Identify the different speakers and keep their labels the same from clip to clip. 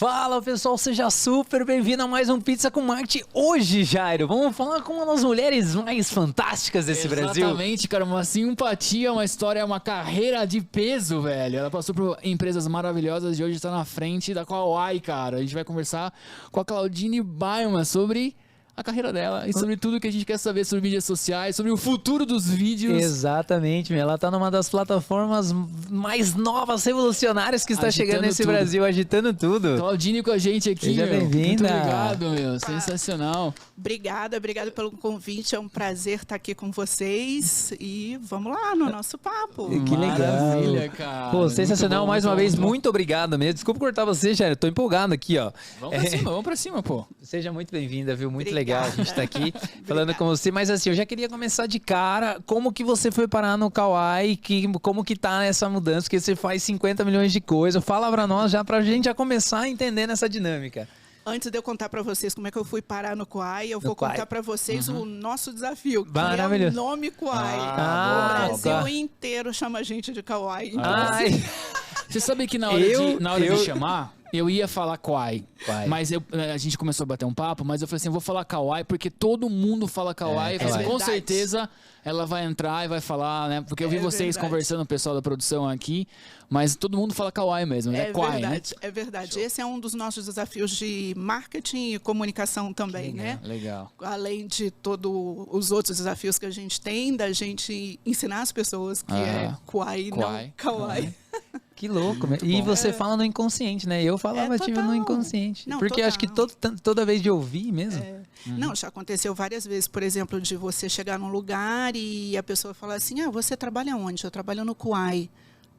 Speaker 1: Fala pessoal, seja super bem-vindo a mais um Pizza com Marketing. Hoje, Jairo, vamos falar com uma das mulheres mais fantásticas desse Brasil.
Speaker 2: Exatamente, cara, uma simpatia, uma história, uma carreira de peso, velho. Ela passou por empresas maravilhosas e hoje está na frente da Kawai, cara. A gente vai conversar com a Claudine Baiman sobre a carreira dela e sobre tudo que a gente quer saber sobre mídias sociais, sobre o futuro dos vídeos.
Speaker 1: Exatamente, ela tá numa das plataformas mais novas, revolucionárias que está
Speaker 2: Agitando
Speaker 1: chegando nesse
Speaker 2: tudo.
Speaker 1: Brasil, agitando tudo.
Speaker 2: Claudine com a gente aqui,
Speaker 1: Seja
Speaker 2: meu.
Speaker 1: bem-vinda.
Speaker 2: Muito obrigado, meu. Sensacional.
Speaker 3: Obrigada pelo convite. É um prazer estar aqui com vocês. E vamos lá no nosso papo.
Speaker 1: Que legal.
Speaker 2: Maravilha, cara.
Speaker 1: Pô, sensacional,
Speaker 2: Muito bom,
Speaker 1: mais uma
Speaker 2: muito
Speaker 1: vez,
Speaker 2: bom.
Speaker 1: muito obrigado mesmo. Desculpa cortar você, Jairo, tô empolgado aqui, ó.
Speaker 2: Vamos pra cima, pô.
Speaker 1: Seja muito bem-vinda, viu? Muito
Speaker 3: Obrigada.
Speaker 1: legal a gente tá aqui falando com você. Mas assim, eu já queria começar de cara. Como que você foi parar no Kawai? Como que tá nessa mudança? Porque você faz 50 milhões de coisas. Fala pra nós já, pra gente já começar a entender nessa dinâmica.
Speaker 3: Antes de eu contar para vocês como é que eu fui parar no Kawai, eu vou
Speaker 1: Kawai.
Speaker 3: contar para vocês o nosso desafio, que é
Speaker 1: Maravilhoso.
Speaker 3: o nome Kawai.
Speaker 1: Ah,
Speaker 3: O Brasil
Speaker 1: tá.
Speaker 3: inteiro chama a gente de Kawai. Então,
Speaker 1: Ai,
Speaker 2: Você sabe que na hora, de chamar, eu ia falar Kawai. Mas a gente começou a bater um papo, mas eu falei assim, eu vou falar Kawai, porque todo mundo fala Kawai.
Speaker 1: É,
Speaker 2: Eu falei assim, com
Speaker 3: verdade.
Speaker 2: certeza ela vai entrar e vai falar, né? Porque eu vi
Speaker 3: É
Speaker 2: vocês
Speaker 3: verdade.
Speaker 2: conversando, o pessoal da produção aqui, mas todo mundo fala Kawai mesmo, é Kawai,
Speaker 3: verdade,
Speaker 2: né?
Speaker 3: é verdade. Esse é um dos nossos desafios de marketing e comunicação também, né?
Speaker 2: Legal.
Speaker 3: Além de todos os outros desafios que a gente tem, da gente ensinar as pessoas que é Kawai,
Speaker 2: Kawai.
Speaker 3: não Kawai.
Speaker 1: que louco. E você fala no inconsciente, né? Eu falava, tive no
Speaker 3: total.
Speaker 1: inconsciente.
Speaker 3: Não,
Speaker 1: Porque eu acho que toda vez de ouvir mesmo.
Speaker 3: Não, já aconteceu várias vezes, por exemplo, de você chegar num lugar e a pessoa falar assim, você trabalha onde? Eu trabalho no Kawai.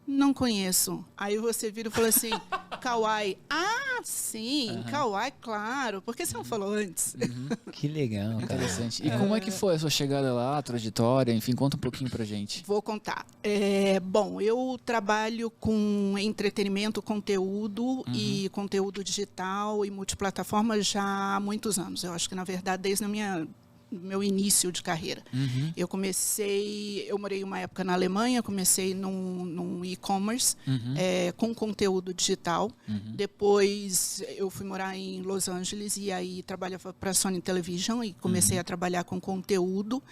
Speaker 3: Não conheço. Aí você vira e fala assim, Kawai. Ah, sim, Kawai, claro. Por que você não falou antes?
Speaker 1: Que legal, cara.
Speaker 2: Interessante. E como é que foi a sua chegada lá, a trajetória? Enfim, conta um pouquinho pra gente.
Speaker 3: Vou contar. Bom, eu trabalho com entretenimento, conteúdo e conteúdo digital e multiplataforma já há muitos anos. Eu acho que, na verdade, desde meu início de carreira. Eu morei uma época na Alemanha, comecei num e-commerce com conteúdo digital. Depois eu fui morar em Los Angeles e aí trabalhava para a Sony Television e comecei a trabalhar com conteúdo.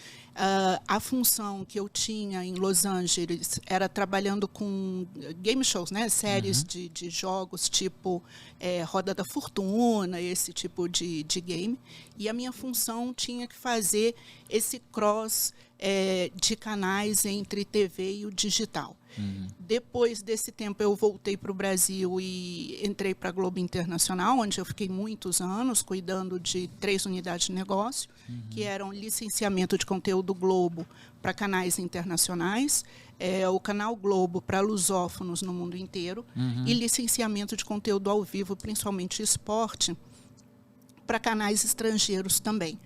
Speaker 3: A função que eu tinha em Los Angeles era trabalhando com game shows, né? Séries de jogos tipo Roda da Fortuna, esse tipo de game. E a minha função tinha que fazer esse cross de canais entre TV e o digital. Depois desse tempo eu voltei para o Brasil e entrei para a Globo Internacional, onde eu fiquei muitos anos cuidando de 3 unidades de negócio, que eram licenciamento de conteúdo Globo para canais internacionais, o canal Globo para lusófonos no mundo inteiro e licenciamento de conteúdo ao vivo, principalmente esporte, para canais estrangeiros também.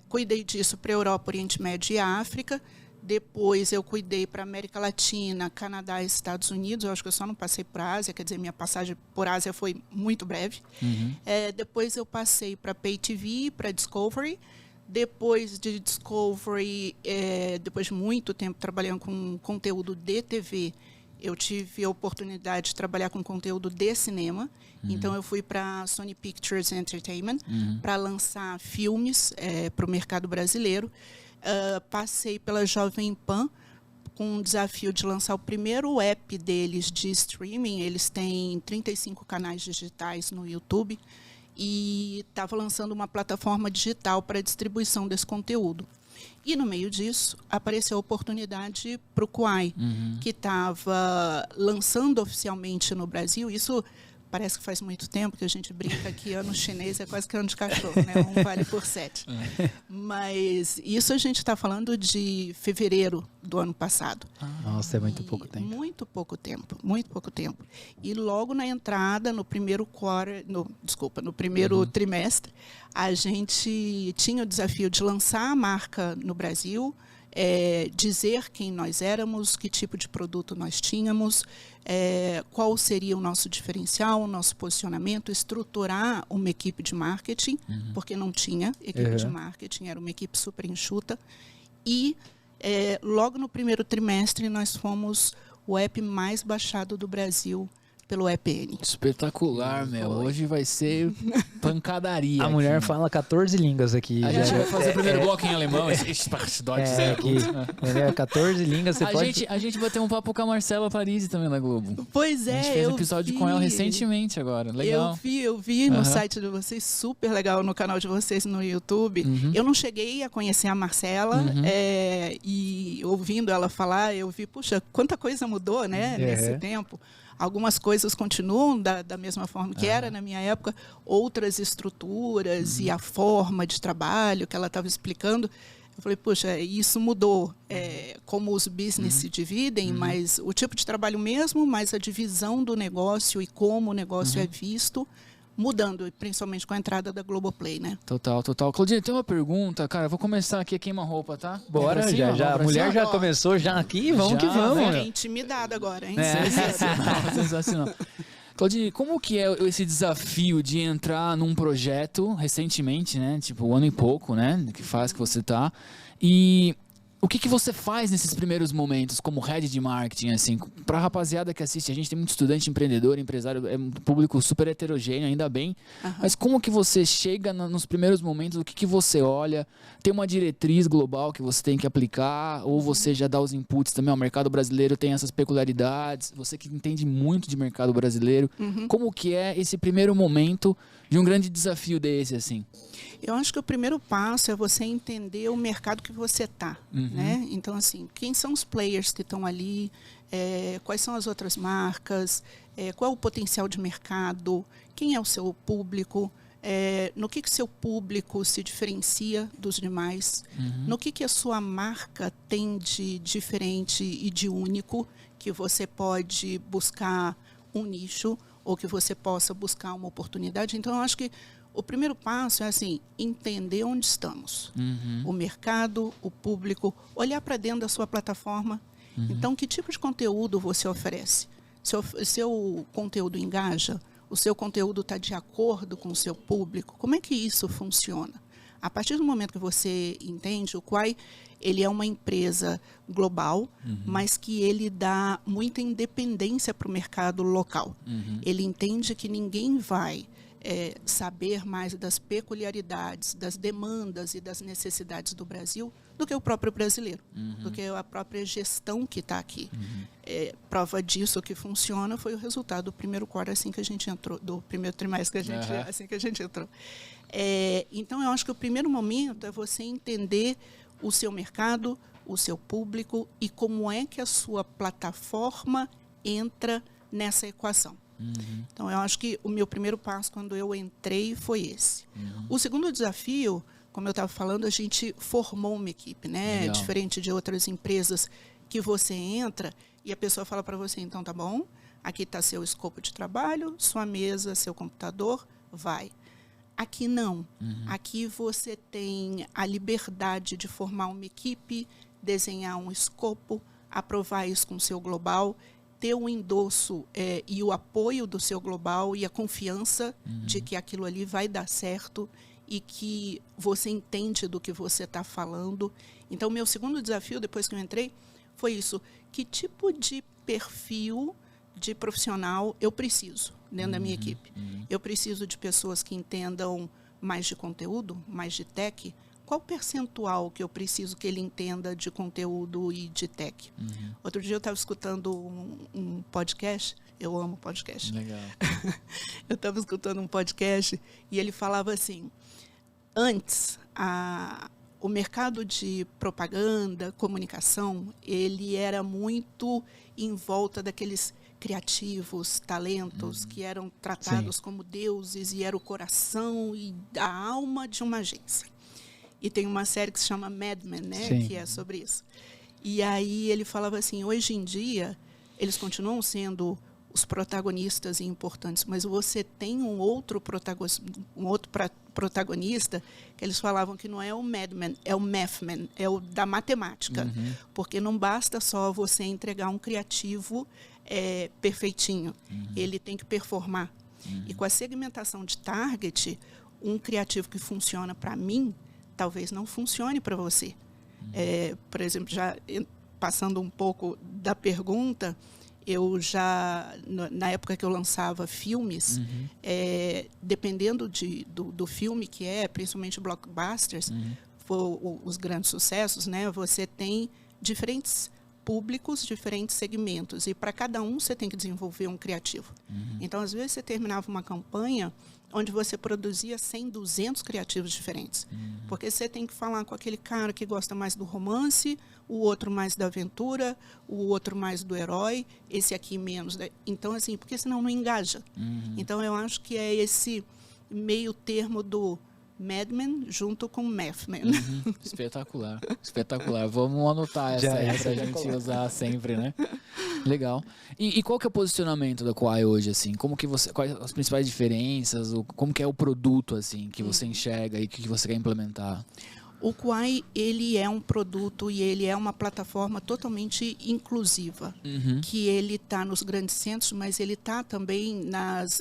Speaker 3: Cuidei disso para a Europa, Oriente Médio e África. Depois eu cuidei para a América Latina, Canadá e Estados Unidos. Eu acho que eu só não passei por Ásia, quer dizer, minha passagem por Ásia foi muito breve. Depois eu passei para Pay TV, para Discovery. Depois de Discovery, depois de muito tempo trabalhando com conteúdo de TV, eu tive a oportunidade de trabalhar com conteúdo de cinema. Então, eu fui para a Sony Pictures Entertainment para lançar filmes para o mercado brasileiro. Passei pela Jovem Pan com o desafio de lançar o primeiro app deles de streaming. Eles têm 35 canais digitais no YouTube e estava lançando uma plataforma digital para distribuição desse conteúdo. E, no meio disso, apareceu a oportunidade para o Kawai, que estava lançando oficialmente no Brasil. Isso parece que faz muito tempo que a gente brinca que ano chinês é quase que ano de cachorro, né? Um vale por 7. Mas isso a gente está falando de fevereiro do ano passado.
Speaker 1: Nossa, é muito pouco tempo.
Speaker 3: Muito pouco tempo, muito pouco tempo. E logo na entrada, no primeiro trimestre, a gente tinha o desafio de lançar a marca no Brasil, dizer quem nós éramos, que tipo de produto nós tínhamos, qual seria o nosso diferencial, o nosso posicionamento, estruturar uma equipe de marketing, porque não tinha equipe de marketing, era uma equipe super enxuta. E logo no primeiro trimestre nós fomos o app mais baixado do Brasil pelo EPN.
Speaker 2: Espetacular, meu. Hoje vai ser pancadaria.
Speaker 1: A mulher
Speaker 2: aqui,
Speaker 1: fala 14 línguas aqui.
Speaker 2: A
Speaker 1: já.
Speaker 2: gente vai fazer o primeiro bloco em alemão.
Speaker 1: Aqui, 14 línguas, você pode...
Speaker 2: A gente vai ter um papo com a Marcela Parisi também na Globo.
Speaker 3: Pois é,
Speaker 2: A gente fez um episódio com ela recentemente agora. Legal.
Speaker 3: Eu vi no site de vocês, super legal, no canal de vocês no YouTube. Eu não cheguei a conhecer a Marcela, e ouvindo ela falar, eu vi, puxa, quanta coisa mudou, né, nesse tempo. Algumas coisas continuam da mesma forma que era na minha época, outras estruturas e a forma de trabalho que ela estava explicando. Eu falei, puxa, isso mudou. Como os business se dividem, mas o tipo de trabalho mesmo, mas a divisão do negócio e como o negócio é visto, mudando, principalmente com a entrada da Globoplay, né?
Speaker 2: Total. Claudinha, tem uma pergunta, cara, eu vou começar aqui a queima-roupa, tá?
Speaker 1: Bora, já. A mulher já começou já aqui, vamos que vamos.
Speaker 3: Fiquei intimidada agora, hein?
Speaker 2: Sensacional. Claudinha, como que é esse desafio de entrar num projeto recentemente, né? Tipo, 1 ano e pouco, né? Que faz que você tá. E o que você faz nesses primeiros momentos como head de marketing, assim? Pra rapaziada que assiste, a gente tem muito estudante, empreendedor, empresário, é um público super heterogêneo, ainda bem. Mas como que você chega nos primeiros momentos, o que você olha? Tem uma diretriz global que você tem que aplicar? Ou você já dá os inputs também? O mercado brasileiro tem essas peculiaridades. Você que entende muito de mercado brasileiro. Como que é esse primeiro momento de um grande desafio desse, assim?
Speaker 3: Eu acho que o primeiro passo é você entender o mercado que você está, né? Então, assim, quem são os players que estão ali, quais são as outras marcas, qual é o potencial de mercado, quem é o seu público, no que seu público se diferencia dos demais, no que a sua marca tem de diferente e de único, que você pode buscar um nicho ou que você possa buscar uma oportunidade. Então, eu acho que o primeiro passo é assim, entender onde estamos. O mercado, o público, olhar para dentro da sua plataforma. Então, que tipo de conteúdo você oferece? Seu conteúdo engaja? O seu conteúdo está de acordo com o seu público? Como é que isso funciona? A partir do momento que você entende, o Quai, ele é uma empresa global, mas que ele dá muita independência para o mercado local. Ele entende que ninguém vai saber mais das peculiaridades, das demandas e das necessidades do Brasil do que o próprio brasileiro, do que a própria gestão que está aqui. Prova disso que funciona foi o resultado do primeiro quarto, assim que a gente entrou, do primeiro trimestre que a gente, assim que a gente entrou. Então, eu acho que o primeiro momento é você entender o seu mercado, o seu público e como é que a sua plataforma entra nessa equação. Então, eu acho que o meu primeiro passo quando eu entrei foi esse. O segundo desafio, como eu estava falando, a gente formou uma equipe, né?
Speaker 2: Legal.
Speaker 3: Diferente de outras empresas que você entra e a pessoa fala para você, então tá bom, aqui está seu escopo de trabalho, sua mesa, seu computador, vai. Aqui não. Aqui você tem a liberdade de formar uma equipe, desenhar um escopo, aprovar isso com o seu global, ter o endosso e o apoio do seu global e a confiança de que aquilo ali vai dar certo e que você entende do que você está falando. Então, meu segundo desafio, depois que eu entrei, foi isso. Que tipo de perfil de profissional eu preciso dentro da minha equipe? Eu preciso de pessoas que entendam mais de conteúdo, mais de tech. Qual percentual que eu preciso que ele entenda de conteúdo e de tech? Outro dia eu estava escutando um podcast, eu amo podcast.
Speaker 2: Legal.
Speaker 3: Eu estava escutando um podcast e ele falava assim, antes, o mercado de propaganda, comunicação, ele era muito em volta daqueles criativos, talentos que eram tratados como deuses e era o coração e a alma de uma agência. E tem uma série que se chama Mad Men, né?
Speaker 1: Sim.
Speaker 3: Que é sobre isso. E aí ele falava assim, hoje em dia, eles continuam sendo os protagonistas e importantes, mas você tem um outro protagonista que eles falavam que não é o Mad Men, é o Math Man, é o da matemática. Porque não basta só você entregar um criativo perfeitinho. Ele tem que performar. E com a segmentação de target, um criativo que funciona para mim, talvez não funcione para você. Por exemplo, já passando um pouco da pergunta, eu já, na época que eu lançava filmes, dependendo do filme que é, principalmente blockbusters, os grandes sucessos, né? Você tem diferentes públicos, diferentes segmentos. E para cada um você tem que desenvolver um criativo. Então, às vezes, você terminava uma campanha onde você produzia 100, 200 criativos diferentes. Porque você tem que falar com aquele cara que gosta mais do romance, o outro mais da aventura, o outro mais do herói, esse aqui menos. Então, assim, porque senão não engaja. Então, eu acho que é esse meio termo do Mad Men junto com Math Men.
Speaker 2: Espetacular, espetacular. Vamos anotar essa aí pra gente usar sempre, né? Legal. E qual que é o posicionamento da Kawai hoje, assim? Quais as principais diferenças? Como que é o produto, assim, que você enxerga e que você quer implementar?
Speaker 3: O Kawai, ele é um produto e ele é uma plataforma totalmente inclusiva, que ele está nos grandes centros, mas ele está também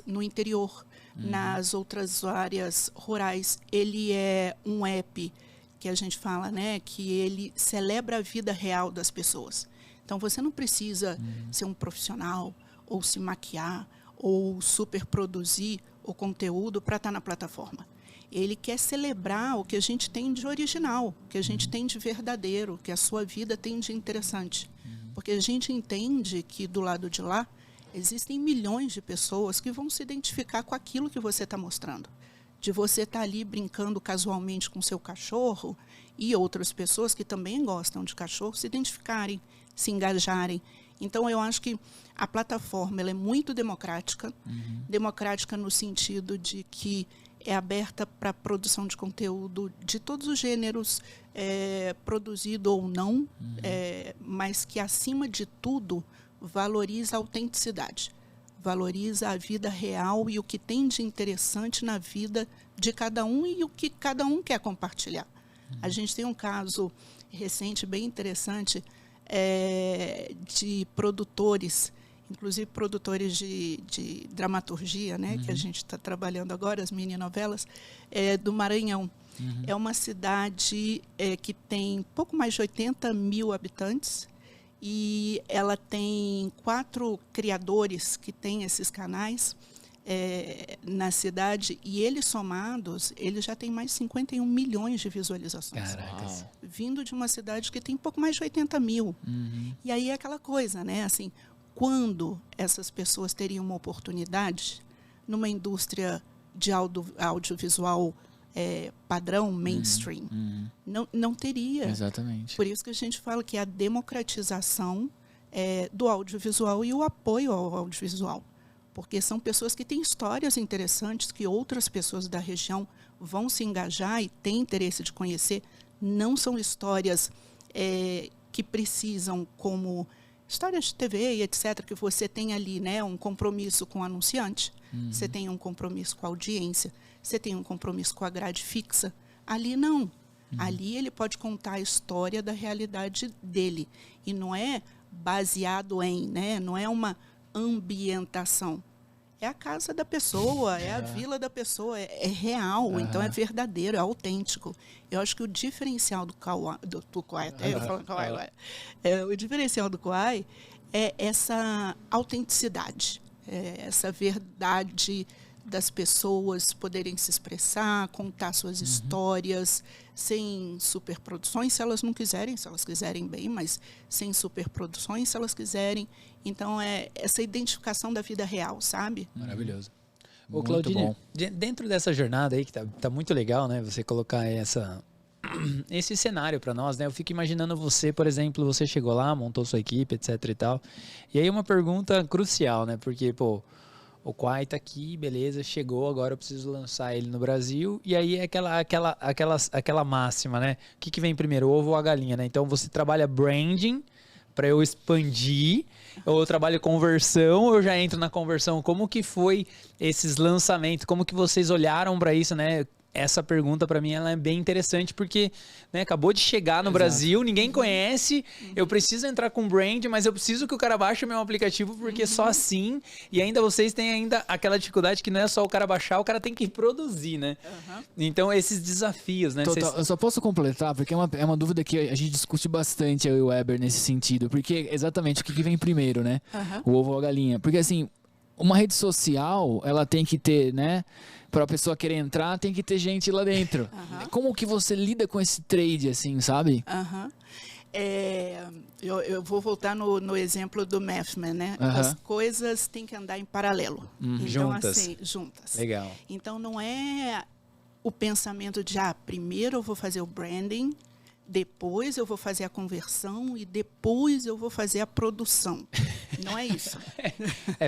Speaker 3: no interior, nas outras áreas rurais. Ele é um app que a gente fala, né, que ele celebra a vida real das pessoas. Então, você não precisa ser um profissional, ou se maquiar, ou superproduzir o conteúdo para estar na plataforma. Ele quer celebrar o que a gente tem de original, o que a gente tem de verdadeiro, o que a sua vida tem de interessante. Porque a gente entende que do lado de lá, existem milhões de pessoas que vão se identificar com aquilo que você está mostrando. De você estar ali brincando casualmente com seu cachorro e outras pessoas que também gostam de cachorro se identificarem, se engajarem. Então, eu acho que a plataforma ela é muito democrática. Democrática no sentido de que é aberta para produção de conteúdo de todos os gêneros, produzido ou não, mas que, acima de tudo, valoriza a autenticidade, valoriza a vida real e o que tem de interessante na vida de cada um e o que cada um quer compartilhar. A gente tem um caso recente bem interessante de produtores, inclusive produtores de dramaturgia, né, que a gente está trabalhando agora, as mini-novelas, do Maranhão. É uma cidade que tem pouco mais de 80 mil habitantes, e ela tem 4 criadores que têm esses canais na cidade, e eles somados, eles já têm mais de 51 milhões de visualizações.
Speaker 1: Caracas.
Speaker 3: Vindo de uma cidade que tem pouco mais de 80 mil. E aí é aquela coisa, né? Assim, quando essas pessoas teriam uma oportunidade numa indústria de audiovisual padrão, mainstream, não teria.
Speaker 2: Exatamente.
Speaker 3: Por isso que a gente fala que é a democratização do audiovisual e o apoio ao audiovisual. Porque são pessoas que têm histórias interessantes que outras pessoas da região vão se engajar e têm interesse de conhecer. Não são histórias que precisam, como histórias de TV e etc., que você tem ali, né, um compromisso com o anunciante, você tem um compromisso com a audiência, você tem um compromisso com a grade fixa. Ali não. Ali ele pode contar a história da realidade dele. E não é baseado em, né, não é uma ambientação. É a casa da pessoa, é a vila da pessoa, é real, então é verdadeiro, é autêntico. Eu acho que o diferencial do Kawai, o diferencial do Kawai é essa autenticidade, essa verdade das pessoas poderem se expressar, contar suas histórias, sem superproduções, se elas não quiserem, se elas quiserem bem, mas sem superproduções, se elas quiserem. Então, é essa identificação da vida real, sabe?
Speaker 2: Maravilhoso.
Speaker 1: Ô,
Speaker 2: Muito
Speaker 1: Claudine,
Speaker 2: bom.
Speaker 1: dentro dessa jornada aí, que tá muito legal, né? Você colocar esse cenário para nós, né? Eu fico imaginando você, por exemplo, você chegou lá, montou sua equipe, etc e tal. E aí uma pergunta crucial, né? Porque, pô, o Kawai tá aqui, beleza, chegou, agora eu preciso lançar ele no Brasil. E aí é aquela máxima, né? O que vem primeiro, o ovo ou a galinha, né? Então você trabalha branding para eu expandir, ou eu trabalho conversão, ou eu já entro na conversão. Como que foi esses lançamentos? Como que vocês olharam para isso, né? essa pergunta para mim ela é bem interessante porque, né, acabou de chegar no Brasil, ninguém conhece, eu preciso entrar com brand, mas eu preciso que o cara baixe o meu aplicativo porque só assim, e ainda vocês têm ainda aquela dificuldade que não é só o cara baixar, o cara tem que produzir, né? Então esses desafios, né?
Speaker 2: Total, eu só posso completar, porque é uma dúvida que a gente discute bastante, eu e o Weber, nesse sentido, porque exatamente o que vem primeiro, né? O ovo ou a galinha. Porque assim, uma rede social, ela tem que ter, né? Para a pessoa querer entrar, tem que ter gente lá dentro. Como que você lida com esse trade, assim, sabe?
Speaker 3: Eu vou voltar no exemplo do Mathman, né? As coisas têm que andar em paralelo. Então,
Speaker 1: juntas.
Speaker 3: assim, juntas.
Speaker 1: Legal.
Speaker 3: Então, não é o pensamento de, primeiro eu vou fazer o branding, depois eu vou fazer a conversão e depois eu vou fazer a produção. Não é isso.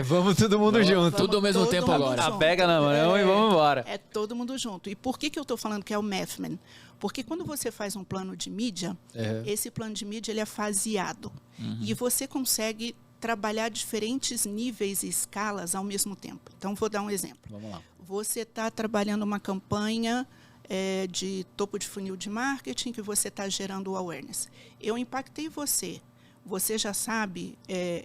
Speaker 1: Vamos todo mundo junto.
Speaker 2: Tudo ao mesmo tempo agora.
Speaker 1: Pega na mão e vamos embora.
Speaker 3: É todo mundo junto. E por que eu estou falando que é o Mathman? Porque quando você faz um plano de mídia, esse plano de mídia ele é faseado. E você consegue trabalhar diferentes níveis e escalas ao mesmo tempo. Então, vou dar um exemplo.
Speaker 1: Vamos lá.
Speaker 3: Você está trabalhando uma campanha de topo de funil de marketing que você está gerando o awareness. Eu impactei você. Você já sabe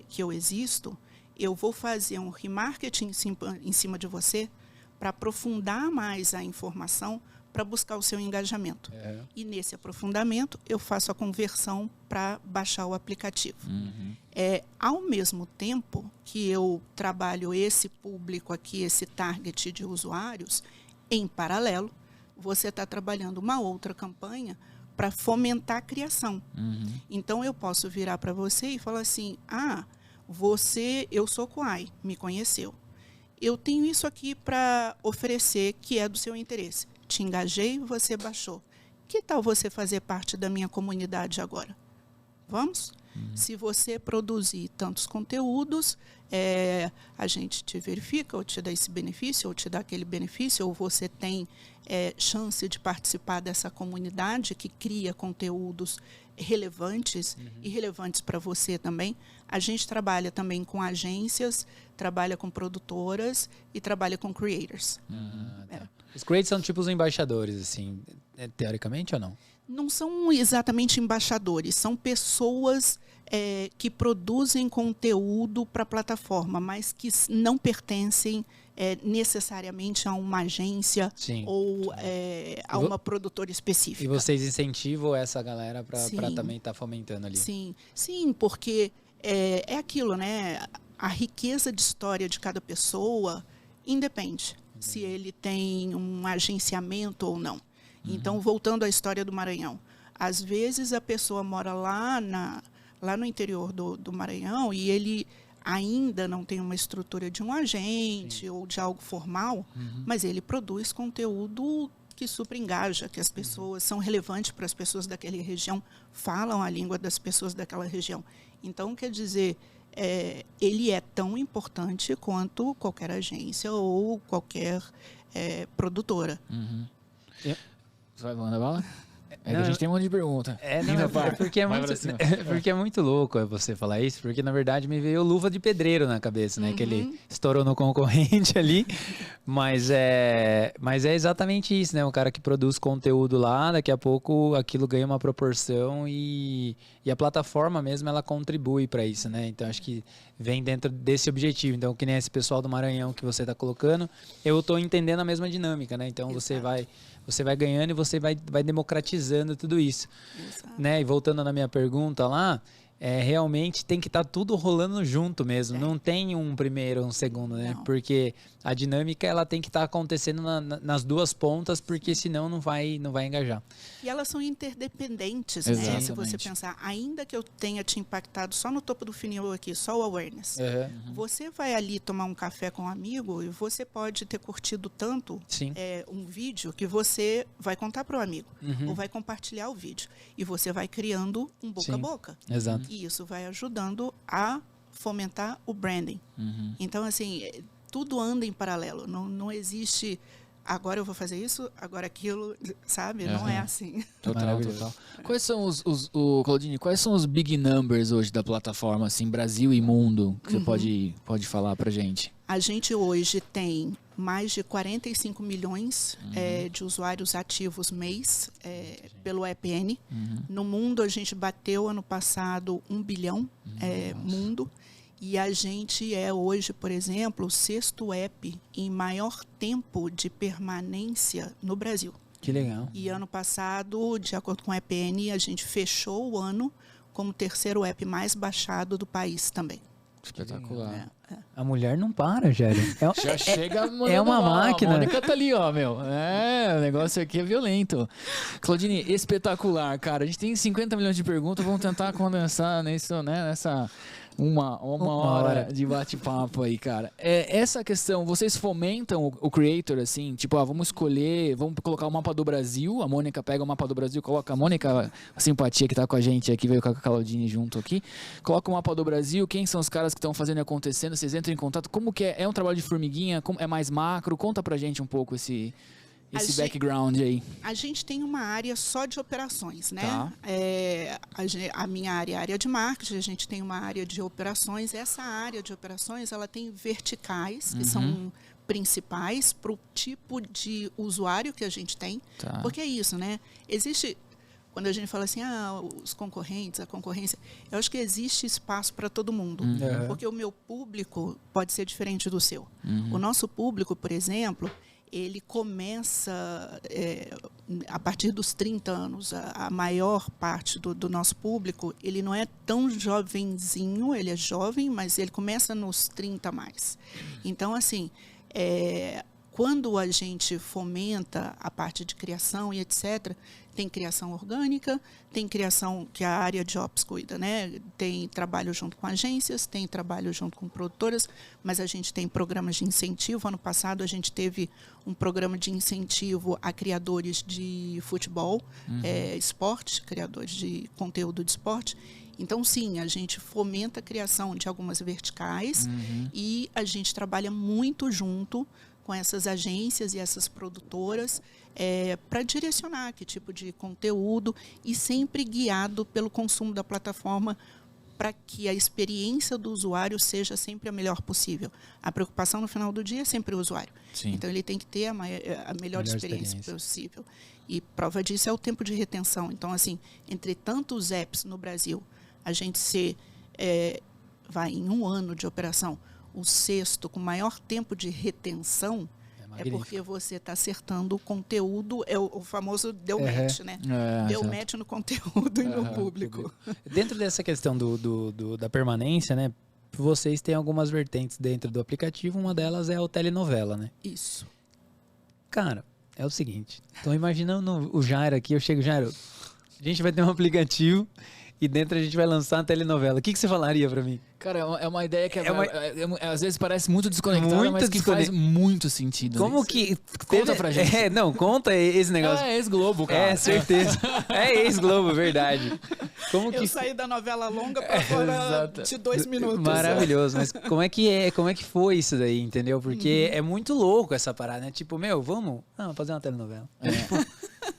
Speaker 3: que eu existo. Eu vou fazer um remarketing em cima de você para aprofundar mais a informação para buscar o seu engajamento. E nesse aprofundamento, eu faço a conversão para baixar o aplicativo. Ao mesmo tempo que eu trabalho esse público aqui, esse target de usuários, em paralelo, você está trabalhando uma outra campanha para fomentar a criação. Então, eu posso virar para você e falar assim, eu sou Kawai, me conheceu. Eu tenho isso aqui para oferecer que é do seu interesse. Te engajei, você baixou. Que tal você fazer parte da minha comunidade agora? Vamos? Se você produzir tantos conteúdos, a gente te verifica, ou te dá esse benefício, ou te dá aquele benefício, ou você tem chance de participar dessa comunidade que cria conteúdos relevantes e relevantes para você também. A gente trabalha também com agências, trabalha com produtoras e trabalha com creators.
Speaker 1: Os creators são tipo os embaixadores, assim, teoricamente ou não?
Speaker 3: Não são exatamente embaixadores, são pessoas que produzem conteúdo para a plataforma, mas que não pertencem necessariamente a uma agência ou a uma produtora específica.
Speaker 1: E vocês incentivam essa galera para também estar fomentando ali?
Speaker 3: Sim, porque é aquilo, né? A riqueza de história de cada pessoa independe se ele tem um agenciamento ou não. Então, voltando à história do Maranhão, às vezes a pessoa mora lá no interior do Maranhão e ele ainda não tem uma estrutura de um agente ou de algo formal, mas ele produz conteúdo que super engaja, que as pessoas são relevantes para as pessoas daquela região, falam a língua das pessoas daquela região. Então, quer dizer, ele é tão importante quanto qualquer agência ou qualquer produtora.
Speaker 2: Você vai mandar bala? Que a gente tem um monte de pergunta.
Speaker 1: Porque é muito louco você falar isso, porque na verdade me veio Luva de Pedreiro na cabeça, né? Que ele estourou no concorrente ali, mas é exatamente isso, né? O cara que produz conteúdo lá, daqui a pouco aquilo ganha uma proporção e a plataforma mesmo, ela contribui para isso, né? Então acho que vem dentro desse objetivo. Então, que nem esse pessoal do Maranhão que você está colocando, eu estou entendendo a mesma dinâmica, né? Então você vai ganhando e você vai democratizando tudo isso. Né? E voltando na minha pergunta lá, realmente tem que estar tudo rolando junto mesmo. Não tem um primeiro ou um segundo, né? Não. Porque a dinâmica ela tem que estar acontecendo nas duas pontas, porque senão não vai engajar.
Speaker 3: E elas são interdependentes, né? Se você pensar, ainda que eu tenha te impactado só no topo do funil aqui, só o awareness, você vai ali tomar um café com um amigo e você pode ter curtido tanto um vídeo que você vai contar para o amigo ou vai compartilhar o vídeo. E você vai criando um boca a boca.
Speaker 1: Exato.
Speaker 3: E isso vai ajudando a fomentar o branding. Então, assim, tudo anda em paralelo. Não existe, agora eu vou fazer isso, agora aquilo, sabe? Não é assim.
Speaker 2: Total. Quais são Claudine, quais são os big numbers hoje da plataforma, assim, Brasil e mundo, que você pode falar pra gente?
Speaker 3: A gente hoje tem mais de 45 milhões de usuários ativos mês pelo EPN. No mundo, a gente bateu ano passado 1 bilhão mundo. E a gente é hoje, por exemplo, o 6º app em maior tempo de permanência no Brasil.
Speaker 1: Que legal.
Speaker 3: E ano passado, de acordo com o EPN, a gente fechou o ano como o 3º app mais baixado do país também.
Speaker 2: Espetacular.
Speaker 1: A mulher não para, Jairo.
Speaker 2: Já chega
Speaker 1: é uma máquina.
Speaker 2: A Mônica tá ali, ó, meu. O negócio aqui é violento. Claudine, espetacular, cara. A gente tem 50 milhões de perguntas, vamos tentar condensar nisso, né, nessa uma hora de bate-papo aí, cara. Essa questão, vocês fomentam o creator, assim, tipo, vamos escolher, vamos colocar o mapa do Brasil, a Mônica pega o mapa do Brasil, coloca a Mônica, a simpatia que tá com a gente aqui, veio com a Claudine junto aqui, coloca o mapa do Brasil, quem são os caras que estão fazendo e acontecendo, vocês entram em contato, como que é um trabalho de formiguinha, é mais macro, conta pra gente um pouco esse background aí.
Speaker 3: A gente tem uma área só de operações, né?
Speaker 2: Tá.
Speaker 3: A minha área é a área de marketing, a gente tem uma área de operações. Essa área de operações, ela tem verticais, que são principais para o tipo de usuário que a gente tem.
Speaker 2: Tá.
Speaker 3: Porque é isso, né? Existe... Quando a gente fala assim, os concorrentes, a concorrência, eu acho que existe espaço para todo mundo. Porque o meu público pode ser diferente do seu. O nosso público, por exemplo... ele começa a partir dos 30 anos. A maior parte do nosso público, ele não é tão jovenzinho, ele é jovem, mas ele começa nos 30 a mais. Então, assim, quando a gente fomenta a parte de criação e etc., tem criação orgânica, tem criação que a área de Ops cuida, né? Tem trabalho junto com agências, tem trabalho junto com produtoras, mas a gente tem programas de incentivo. Ano passado a gente teve um programa de incentivo a criadores de futebol, esporte, criadores de conteúdo de esporte. Então, sim, a gente fomenta a criação de algumas verticais e a gente trabalha muito junto com essas agências e essas produtoras para direcionar que tipo de conteúdo e sempre guiado pelo consumo da plataforma para que a experiência do usuário seja sempre a melhor possível. A preocupação no final do dia é sempre o usuário.
Speaker 2: Sim.
Speaker 3: Então, ele tem que ter a melhor experiência possível. E prova disso é o tempo de retenção. Então, assim, entre tantos apps no Brasil, a gente vai em 1 ano de operação, o 6º com maior tempo de retenção, é porque você está acertando o conteúdo, o famoso deu match, né? Deu match no conteúdo e no público.
Speaker 1: Dentro dessa questão da permanência, né? Vocês têm algumas vertentes dentro do aplicativo, uma delas é o telenovela, né?
Speaker 3: Isso.
Speaker 1: Cara, é o seguinte, tô imaginando o Jairo aqui, eu chego, Jairo, a gente vai ter um aplicativo e dentro a gente vai lançar uma telenovela. O que você falaria pra mim?
Speaker 2: Cara, é uma ideia que às vezes parece muito desconectada, mas que faz muito sentido.
Speaker 1: Como
Speaker 2: isso.
Speaker 1: que...
Speaker 2: Conta pra gente.
Speaker 1: Conta esse negócio.
Speaker 2: É ex-Globo, cara.
Speaker 1: Certeza. É ex-Globo, verdade.
Speaker 3: Eu saí da novela longa pra fora de 2 minutos.
Speaker 1: Maravilhoso. Mas como é que foi isso daí, entendeu? Porque é muito louco essa parada, né? Tipo, vamos fazer uma telenovela.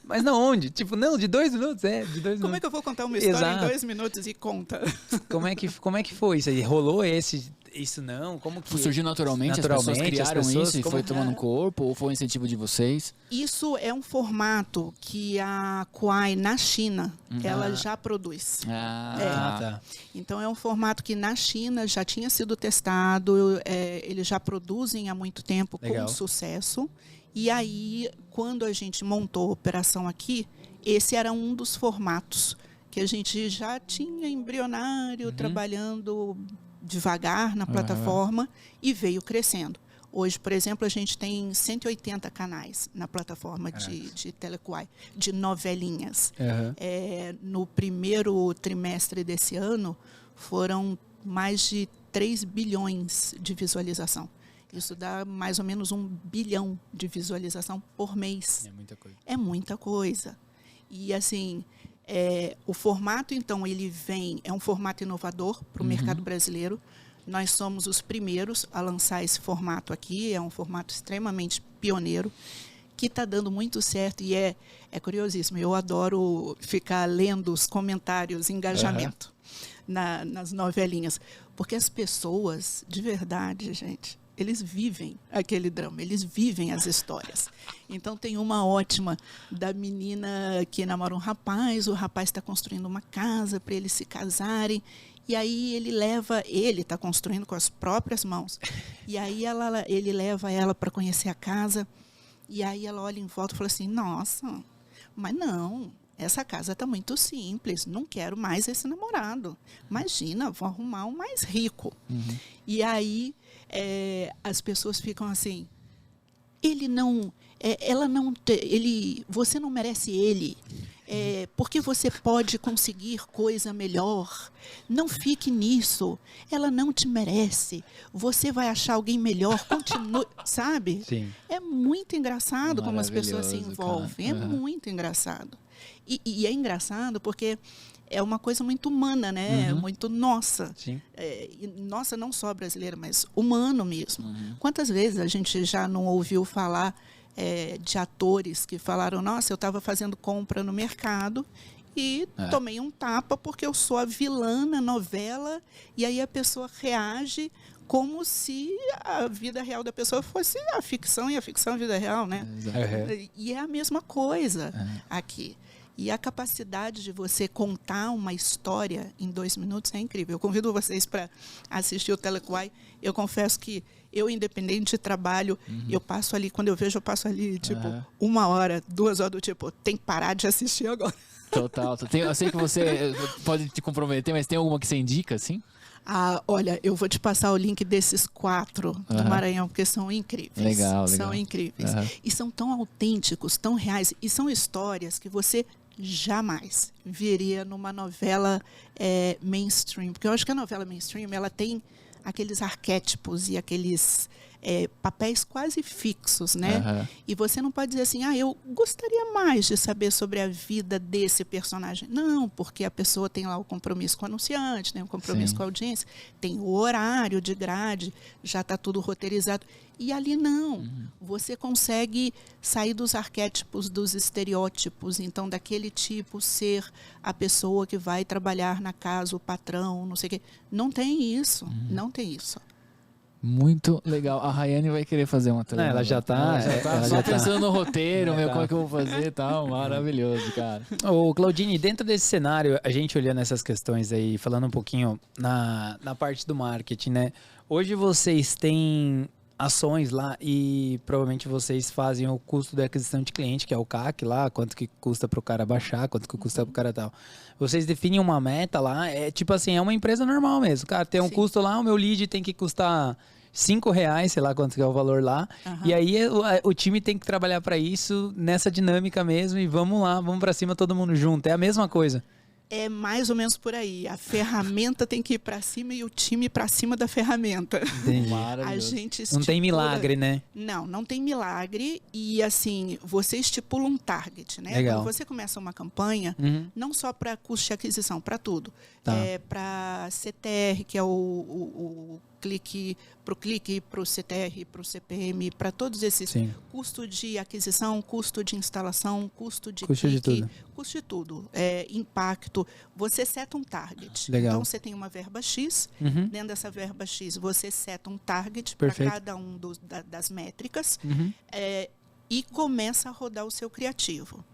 Speaker 1: Mas não onde? Tipo, não, de 2 minutos? De 2 minutos.
Speaker 3: Como é que eu vou contar uma história em 2 minutos e conta?
Speaker 1: Como é que foi isso aí? Rolou isso não? Como que
Speaker 2: surgiu naturalmente? As pessoas criaram isso e foi tomando corpo? Ou foi um incentivo de vocês?
Speaker 3: Isso é um formato que a Kuai, na China, ela já produz.
Speaker 1: Tá.
Speaker 3: Então, é um formato que na China já tinha sido testado, eles já produzem há muito tempo com sucesso. E aí, quando a gente montou a operação aqui, esse era um dos formatos que a gente já tinha embrionário, trabalhando devagar na plataforma e veio crescendo. Hoje, por exemplo, a gente tem 180 canais na plataforma de Telequai, de novelinhas. No primeiro trimestre desse ano, foram mais de 3 bilhões de visualização. Isso dá mais ou menos 1 bilhão de visualização por mês.
Speaker 1: É muita coisa.
Speaker 3: É muita coisa. E, assim, o formato, então, ele é um formato inovador para o mercado brasileiro. Nós somos os primeiros a lançar esse formato aqui. É um formato extremamente pioneiro, que está dando muito certo e é curiosíssimo. Eu adoro ficar lendo os comentários, engajamento nas novelinhas. Porque as pessoas, de verdade, gente, eles vivem aquele drama, eles vivem as histórias. Então, tem uma ótima da menina que namora um rapaz, o rapaz está construindo uma casa para eles se casarem, e aí ele está construindo com as próprias mãos. E aí ele leva ela para conhecer a casa, e aí ela olha em volta e fala assim, nossa, mas não, essa casa está muito simples, não quero mais esse namorado. Imagina, vou arrumar um mais rico.
Speaker 2: Uhum.
Speaker 3: E aí as pessoas ficam assim, você não merece ele. Porque você pode conseguir coisa melhor. Não fique nisso. Ela não te merece. Você vai achar alguém melhor. Continue, sabe?
Speaker 1: Sim.
Speaker 3: É muito engraçado como as pessoas se
Speaker 2: Maravilhoso,
Speaker 3: envolvem.
Speaker 2: cara.
Speaker 3: É muito engraçado. E é engraçado porque é uma coisa muito humana, né?
Speaker 1: Uhum.
Speaker 3: Muito nossa.
Speaker 1: Sim.
Speaker 3: E nossa, não só brasileira, mas humano mesmo.
Speaker 2: Uhum.
Speaker 3: Quantas vezes a gente já não ouviu falar de atores que falaram, nossa, eu estava fazendo compra no mercado e tomei um tapa porque eu sou a vilã na novela, e aí a pessoa reage como se a vida real da pessoa fosse a ficção e a ficção a vida real, né?
Speaker 1: Uhum.
Speaker 3: E é a mesma coisa aqui. E a capacidade de você contar uma história em 2 minutos é incrível. Eu convido vocês para assistir o Telequai. Eu confesso que eu, independente de trabalho, eu passo ali, quando eu vejo, eu passo ali, tipo, 1 hora, 2 horas, do tipo, tem que parar de assistir agora.
Speaker 2: Total. Eu sei que você pode te comprometer, mas tem alguma que você indica, assim?
Speaker 3: Olha, eu vou te passar o link desses 4 do Maranhão, porque são incríveis.
Speaker 2: Legal.
Speaker 3: São incríveis. E são tão autênticos, tão reais. E são histórias que você jamais veria numa novela mainstream. Porque eu acho que a novela mainstream, ela tem aqueles arquétipos e aqueles papéis quase fixos, né? E você não pode dizer assim, eu gostaria mais de saber sobre a vida desse personagem. Não, porque a pessoa tem lá o compromisso com o anunciante, tem o compromisso com a audiência, tem o horário de grade, já está tudo roteirizado. E ali não. Você consegue sair dos arquétipos, dos estereótipos. Então, daquele tipo ser a pessoa que vai trabalhar na casa, o patrão, não sei o quê. Não tem isso. Não tem isso.
Speaker 2: Muito legal. A Rayane vai querer fazer uma telenovela.
Speaker 1: Ela já tá.
Speaker 2: Ela já tá pensando no roteiro, como é que eu vou fazer e tal. Maravilhoso, cara.
Speaker 1: Ô, Claudine, dentro desse cenário, a gente olhando essas questões aí, falando um pouquinho na parte do marketing, né? Hoje vocês têm ações lá e provavelmente vocês fazem o custo da aquisição de cliente, que é o CAC lá, quanto que custa para o cara baixar, quanto que custa para o cara tal. Vocês definem uma meta lá, tipo assim, é uma empresa normal mesmo. Cara, tem um custo lá, o meu lead tem que custar R$5, sei lá quanto que é o valor lá. E aí o time tem que trabalhar para isso nessa dinâmica mesmo e vamos lá, vamos para cima todo mundo junto. É a mesma coisa.
Speaker 3: É mais ou menos por aí. A ferramenta tem que ir para cima e o time para cima da ferramenta. A gente
Speaker 1: não tem milagre, né?
Speaker 3: Não tem milagre. E assim, você estipula um target, né?
Speaker 1: Legal.
Speaker 3: Quando você começa uma campanha, não só para custo de aquisição, para tudo. Para CTR, que é o clique, para o clique, para o CTR, para o CPM, para todos esses. Custo de aquisição, custo de instalação, custo de clique, custo de tudo. Impacto. Você seta um target.
Speaker 1: Legal.
Speaker 3: Então, você tem uma verba X. Dentro dessa verba X, você seta um target para cada um das métricas e começa a rodar o seu criativo.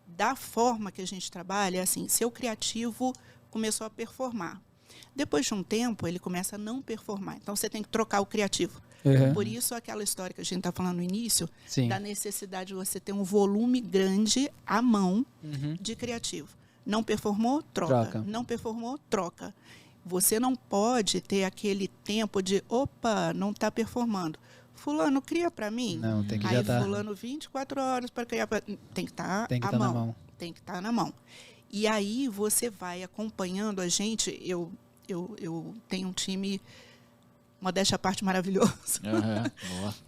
Speaker 3: Da forma que a gente trabalha, assim, seu criativo começou a performar. Depois de um tempo, ele começa a não performar. Então, você tem que trocar o criativo. Por isso, aquela história que a gente está falando no início, da necessidade de você ter um volume grande à mão de criativo. Não performou, troca. Não performou, troca. Você não pode ter aquele tempo de, opa, não está performando. Fulano, cria para mim.
Speaker 1: Não, tem que
Speaker 3: aí
Speaker 1: já tá.
Speaker 3: fulano, 24 horas para criar. Tem que estar
Speaker 1: na mão.
Speaker 3: Tem que estar na mão. E aí você vai acompanhando a gente. Eu tenho um time, modéstia à parte, maravilhoso,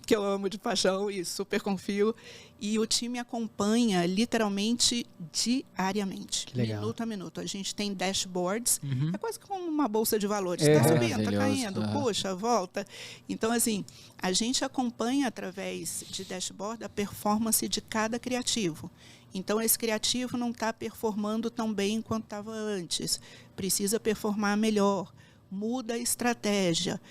Speaker 3: que eu amo de paixão e super confio. E o time acompanha literalmente diariamente, minuto a minuto. A gente tem dashboards, é quase como uma bolsa de valores. Está subindo, está caindo, puxa, volta. Então, assim, a gente acompanha através de dashboard a performance de cada criativo. Então, esse criativo não está performando tão bem quanto estava antes. Precisa performar melhor. Muda a estratégia.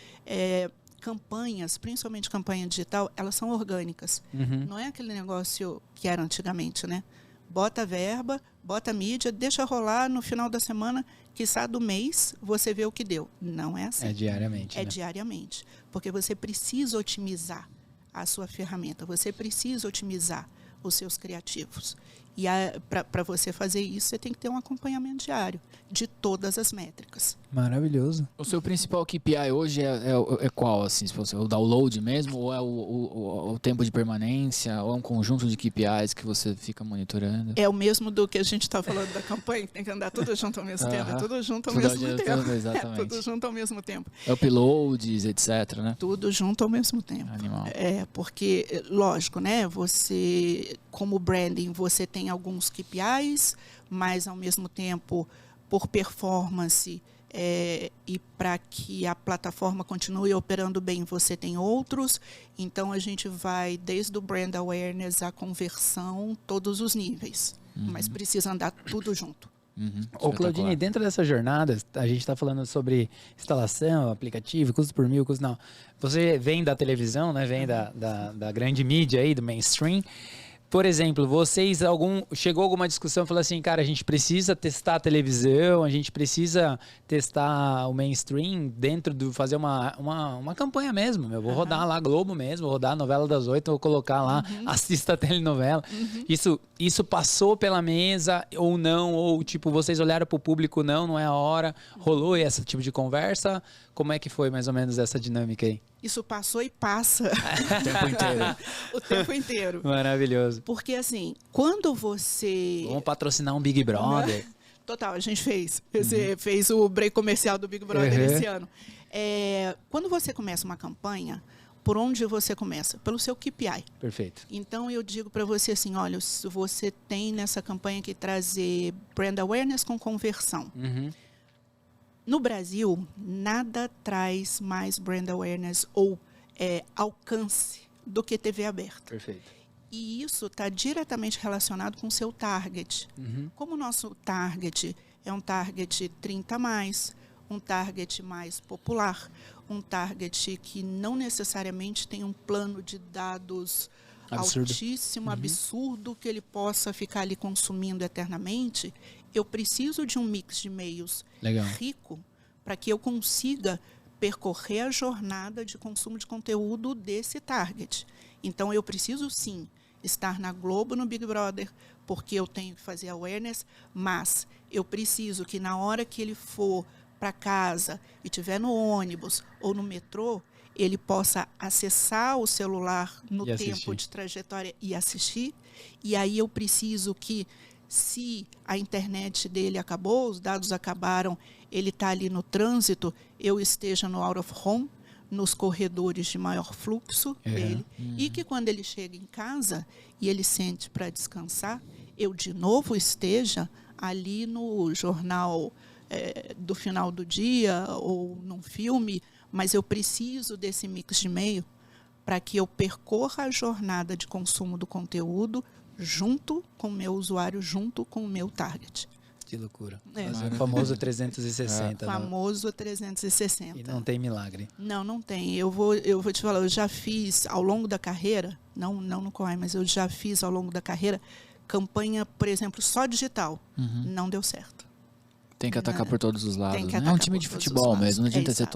Speaker 3: campanhas, principalmente campanha digital, elas são orgânicas. Não é aquele negócio que era antigamente, né? Bota a verba, bota a mídia, deixa rolar, no final da semana, quiçá do mês, você vê o que deu. Não é assim.
Speaker 1: É diariamente.
Speaker 3: É
Speaker 1: né?
Speaker 3: diariamente. Porque você precisa otimizar a sua ferramenta, você precisa otimizar os seus criativos. E para você fazer isso, você tem que ter um acompanhamento diário de todas as métricas.
Speaker 1: Maravilhoso.
Speaker 2: O seu principal KPI hoje é qual, assim? Se fosse o download mesmo, ou é o tempo de permanência, ou é um conjunto de KPIs que você fica monitorando?
Speaker 3: É o mesmo do que a gente está falando da campanha, que tem que andar tudo junto ao mesmo tempo. É tudo junto ao mesmo tempo.
Speaker 2: Exatamente.
Speaker 3: Tudo junto ao mesmo tempo.
Speaker 2: É uploads, etc, né?
Speaker 3: Tudo junto ao mesmo tempo.
Speaker 2: Animal.
Speaker 3: Porque, lógico, né? Você, como branding, você tem alguns KPIs, mas ao mesmo tempo, por performance e para que a plataforma continue operando bem, você tem outros. Então, a gente vai desde o brand awareness, a conversão, todos os níveis. Mas precisa andar tudo junto.
Speaker 1: Ô, Claudine, dentro dessa jornada, a gente está falando sobre instalação, aplicativo, custo por mil, custo não. Você vem da televisão, né? Vem da grande mídia aí, do mainstream. Por exemplo, chegou alguma discussão e falou assim, cara, a gente precisa testar a televisão, a gente precisa testar o mainstream fazer uma campanha mesmo. Eu vou rodar lá Globo mesmo, vou rodar a novela das 8, vou colocar lá, assista a telenovela. Isso passou pela mesa ou não? Ou tipo, vocês olharam para o público, não é a hora? Rolou esse tipo de conversa? Como é que foi mais ou menos essa dinâmica aí?
Speaker 3: Isso passou e passa.
Speaker 2: O tempo inteiro.
Speaker 3: O tempo inteiro.
Speaker 1: Maravilhoso.
Speaker 3: Porque assim, quando você...
Speaker 1: Vamos patrocinar um Big Brother.
Speaker 3: Total, a gente fez. Você fez o break comercial do Big Brother esse ano. Quando você começa uma campanha, por onde você começa? Pelo seu KPI.
Speaker 1: Perfeito.
Speaker 3: Então, eu digo para você assim, olha, se você tem nessa campanha que trazer brand awareness com conversão. No Brasil, nada traz mais brand awareness ou alcance do que TV aberta.
Speaker 1: Perfeito.
Speaker 3: E isso está diretamente relacionado com o seu target. Como o nosso target é um target 30+, um target mais popular, um target que não necessariamente tem um plano de dados altíssimo, absurdo, que ele possa ficar ali consumindo eternamente, eu preciso de um mix de meios rico para que eu consiga percorrer a jornada de consumo de conteúdo desse target. Então, eu preciso, sim, estar na Globo, no Big Brother, porque eu tenho que fazer awareness, mas eu preciso que na hora que ele for para casa e estiver no ônibus ou no metrô, ele possa acessar o celular no tempo de trajetória e assistir. E aí eu preciso que, se a internet dele acabou, os dados acabaram, ele está ali no trânsito, eu esteja no out of home, nos corredores de maior fluxo dele, e que quando ele chega em casa e ele sente para descansar, eu de novo esteja ali no jornal do final do dia ou num filme, mas eu preciso desse mix de meio para que eu percorra a jornada de consumo do conteúdo junto com o meu usuário, junto com o meu target.
Speaker 1: Que loucura. O famoso 360.
Speaker 3: Famoso 360.
Speaker 1: E não tem milagre.
Speaker 3: Não tem. Eu vou te falar, eu já fiz ao longo da carreira, não no Kawai, mas eu já fiz ao longo da carreira, campanha, por exemplo, só digital. Não deu certo.
Speaker 2: Tem que atacar por todos os lados. Né? É um time de futebol mesmo, não adianta ser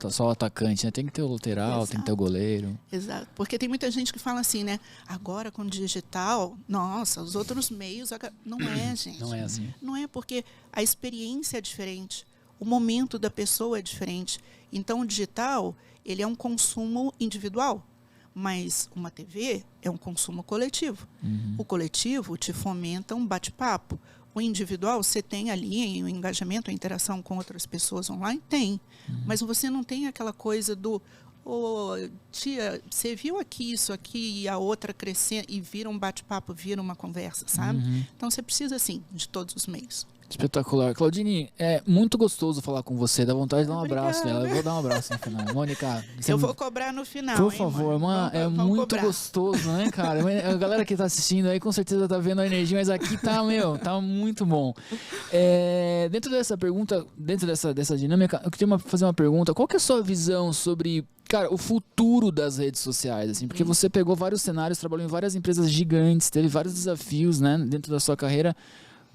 Speaker 2: só o atacante, né? Tem que ter o lateral, tem que ter o goleiro.
Speaker 3: Exato, porque tem muita gente que fala assim, né? Agora com o digital, nossa, os outros meios... Não é, gente.
Speaker 1: Não é assim.
Speaker 3: Não é, porque a experiência é diferente, o momento da pessoa é diferente. Então, o digital, ele é um consumo individual, mas uma TV é um consumo coletivo. O coletivo te fomenta um bate-papo. O individual, você tem ali o engajamento, a interação com outras pessoas online? Tem. Mas você não tem aquela coisa do... tia, você viu aqui isso aqui e a outra crescendo e vira um bate-papo, vira uma conversa, sabe? Então, você precisa, sim, de todos os meios.
Speaker 2: Espetacular. Claudine, é muito gostoso falar com você. Dá vontade de dar um abraço
Speaker 3: Obrigada.
Speaker 2: nela. Eu vou dar um abraço no final. Mônica, você
Speaker 3: Eu vou cobrar no final,
Speaker 2: por
Speaker 3: hein,
Speaker 2: favor,
Speaker 3: mano?
Speaker 2: é
Speaker 3: Vamos
Speaker 2: muito
Speaker 3: cobrar.
Speaker 2: gostoso, né, cara? A galera que tá assistindo aí com certeza tá vendo a energia, mas aqui tá, tá muito bom. Dentro dessa pergunta, dentro dessa dinâmica, eu queria fazer uma pergunta. Qual que é a sua visão sobre, cara, o futuro das redes sociais, assim? Porque você pegou vários cenários, trabalhou em várias empresas gigantes, teve vários desafios, né, dentro da sua carreira.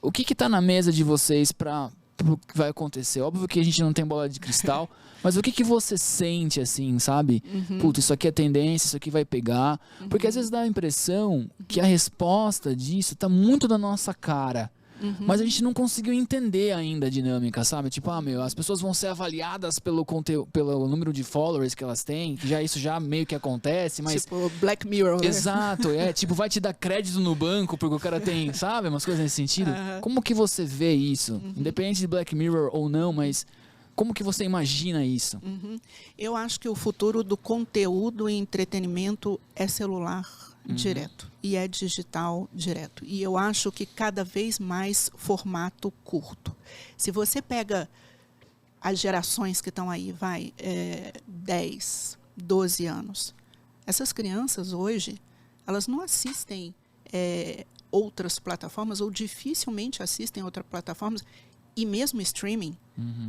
Speaker 2: O que tá na mesa de vocês para o que vai acontecer? Óbvio que a gente não tem bola de cristal, mas o que você sente, assim, sabe? Puta, isso aqui é tendência, isso aqui vai pegar. Porque às vezes dá a impressão que a resposta disso tá muito da nossa cara. Mas a gente não conseguiu entender ainda a dinâmica, sabe? Tipo, as pessoas vão ser avaliadas pelo número de followers que elas têm, que isso já meio que acontece, mas...
Speaker 3: Tipo, Black Mirror. né?
Speaker 2: Exato, tipo, vai te dar crédito no banco porque o cara tem, sabe? Umas coisas nesse sentido. Como que você vê isso? Independente de Black Mirror ou não, mas como que você imagina isso?
Speaker 3: Eu acho que o futuro do conteúdo e entretenimento é celular direto e é digital direto. E eu acho que cada vez mais formato curto. Se você pega as gerações que estão aí, 10, 12 anos, essas crianças hoje, elas não assistem outras plataformas ou dificilmente assistem outras plataformas. E mesmo streaming,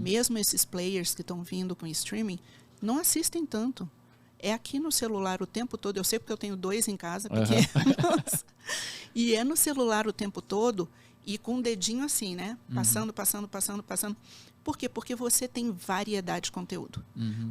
Speaker 3: mesmo esses players que estão vindo com streaming, não assistem tanto. É aqui no celular o tempo todo. Eu sei porque eu tenho 2 em casa pequenos. E é no celular o tempo todo e com o dedinho assim, né? Passando. Por quê? Porque você tem variedade de conteúdo.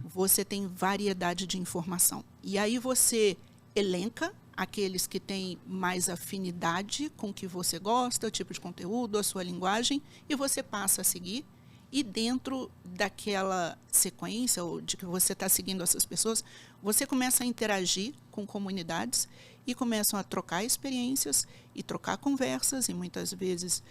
Speaker 3: Você tem variedade de informação. E aí você elenca aqueles que têm mais afinidade com o que você gosta, o tipo de conteúdo, a sua linguagem, e você passa a seguir. E dentro daquela sequência, ou de que você está seguindo essas pessoas, você começa a interagir com comunidades e começam a trocar experiências e trocar conversas e muitas vezes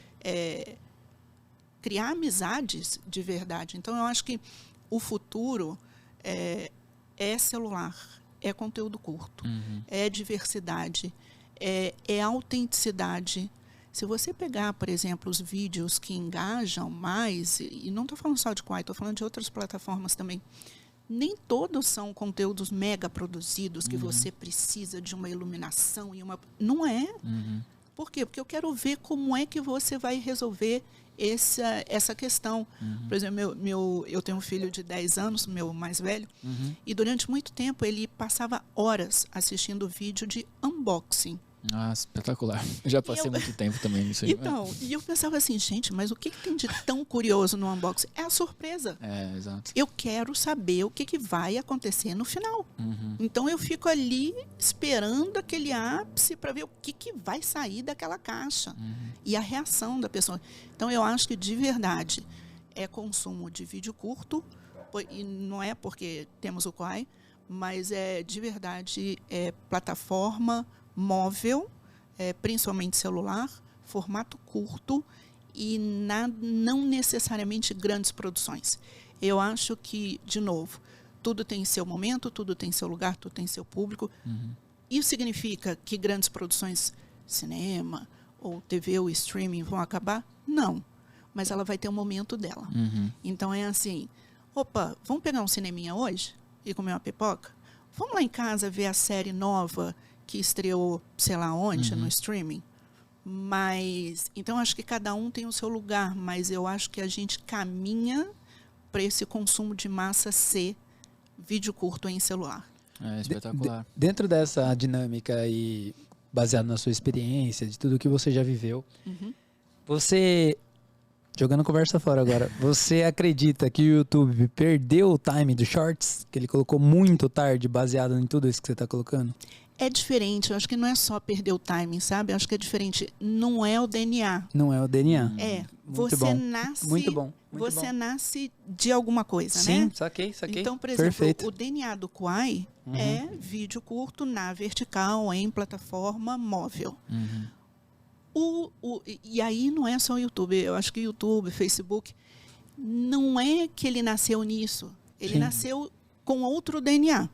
Speaker 3: criar amizades de verdade. Então, eu acho que o futuro é celular, é conteúdo curto, é diversidade, é autenticidade. Se você pegar, por exemplo, os vídeos que engajam mais, e não estou falando só de Quai, estou falando de outras plataformas também, nem todos são conteúdos mega produzidos que você precisa de uma iluminação e uma... Não é. Por quê? Porque eu quero ver como é que você vai resolver essa questão. Por exemplo, eu tenho um filho de 10 anos, meu mais velho, e durante muito tempo ele passava horas assistindo vídeo de unboxing.
Speaker 2: Ah, espetacular. Eu já passei muito tempo também nisso aí.
Speaker 3: Então, e eu pensava assim, gente, mas o que tem de tão curioso no unboxing? É a surpresa.
Speaker 2: Exato.
Speaker 3: Eu quero saber o que vai acontecer no final. Então, eu fico ali esperando aquele ápice para ver o que vai sair daquela caixa. E a reação da pessoa. Então, eu acho que, de verdade, é consumo de vídeo curto, e não é porque temos o Quai, mas de verdade, plataforma móvel, principalmente celular, formato curto e não necessariamente grandes produções. Eu acho que, de novo, tudo tem seu momento, tudo tem seu lugar, tudo tem seu público. Isso significa que grandes produções, cinema, ou TV ou streaming vão acabar? Não. Mas ela vai ter um momento dela. Então é assim, opa, vamos pegar um cineminha hoje e comer uma pipoca? Vamos lá em casa ver a série nova que estreou, sei lá onde, no streaming. Mas, então, acho que cada um tem o seu lugar, mas eu acho que a gente caminha para esse consumo de massa ser vídeo curto em celular.
Speaker 2: É espetacular.
Speaker 1: Dentro dessa dinâmica e baseado na sua experiência, de tudo que você já viveu, você, jogando conversa fora agora, você acredita que o YouTube perdeu o time dos shorts? Que ele colocou muito tarde, baseado em tudo isso que você está colocando?
Speaker 3: É diferente, eu acho que não é só perder o timing, sabe? Eu acho que é diferente. Não é o DNA.
Speaker 1: Não é o DNA.
Speaker 3: Você
Speaker 1: bom.
Speaker 3: nasce.
Speaker 1: Muito bom.
Speaker 3: Você nasce de alguma coisa,
Speaker 1: Sim,
Speaker 3: né?
Speaker 1: saquei.
Speaker 3: Então, por exemplo,
Speaker 1: Perfeito.
Speaker 3: o DNA do Quai é vídeo curto na vertical, em plataforma móvel. E aí não é só o YouTube. Eu acho que o YouTube, Facebook, não é que ele nasceu nisso. Ele nasceu com outro DNA.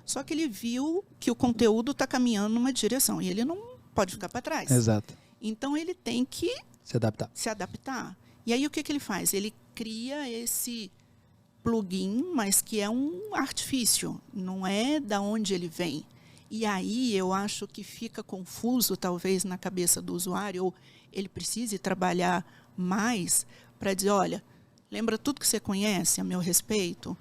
Speaker 3: Só que ele viu que o conteúdo está caminhando numa direção e ele não pode ficar para trás.
Speaker 1: Exato.
Speaker 3: Então, ele tem que
Speaker 1: Se adaptar.
Speaker 3: se adaptar. E aí o que ele faz? Ele cria esse plugin, mas que é um artifício, não é da onde ele vem. E aí eu acho que fica confuso, talvez, na cabeça do usuário, ou ele precise trabalhar mais para dizer, olha, lembra tudo que você conhece a meu respeito?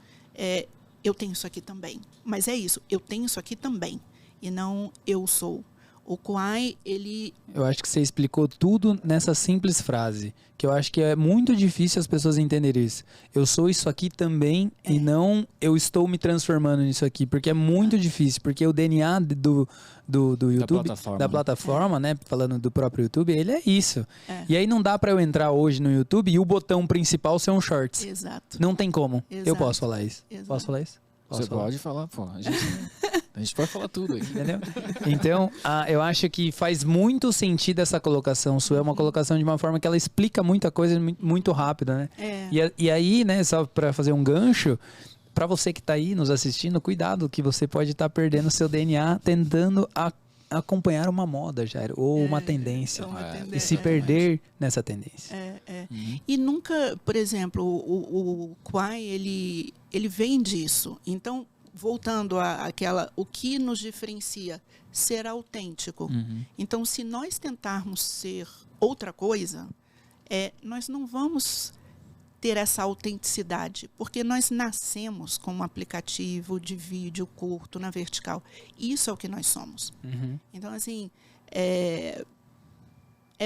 Speaker 3: Eu tenho isso aqui também. Mas é isso, eu tenho isso aqui também, e não eu sou. O Kwai, ele...
Speaker 1: Eu acho que você explicou tudo nessa simples frase, que eu acho que é muito difícil as pessoas entenderem isso. Eu sou isso aqui também e não eu estou me transformando nisso aqui, porque é muito difícil, porque o DNA do YouTube, da plataforma, né, falando do próprio YouTube, ele é isso. E aí não dá pra eu entrar hoje no YouTube e o botão principal ser um Shorts.
Speaker 3: Exato.
Speaker 1: Não tem como.
Speaker 3: Exato.
Speaker 1: Eu posso falar isso.
Speaker 3: Exato.
Speaker 1: Posso falar isso?
Speaker 2: Você pode falar, pô. A gente pode falar tudo aqui.
Speaker 1: Entendeu? Então, eu acho que faz muito sentido essa colocação sua. É uma colocação de uma forma que ela explica muita coisa muito rápido, né? E aí, né, só para fazer um gancho, para você que está aí nos assistindo, cuidado que você pode estar perdendo seu DNA tentando acompanhar uma moda, Jairo, ou uma tendência. E se perder nessa tendência.
Speaker 3: E nunca, por exemplo, o Kwai, ele vem disso. Então, voltando àquela, o que nos diferencia, ser autêntico. Então, se nós tentarmos ser outra coisa, nós não vamos ter essa autenticidade, porque nós nascemos com um aplicativo de vídeo curto na vertical. Isso é o que nós somos. Então, assim, é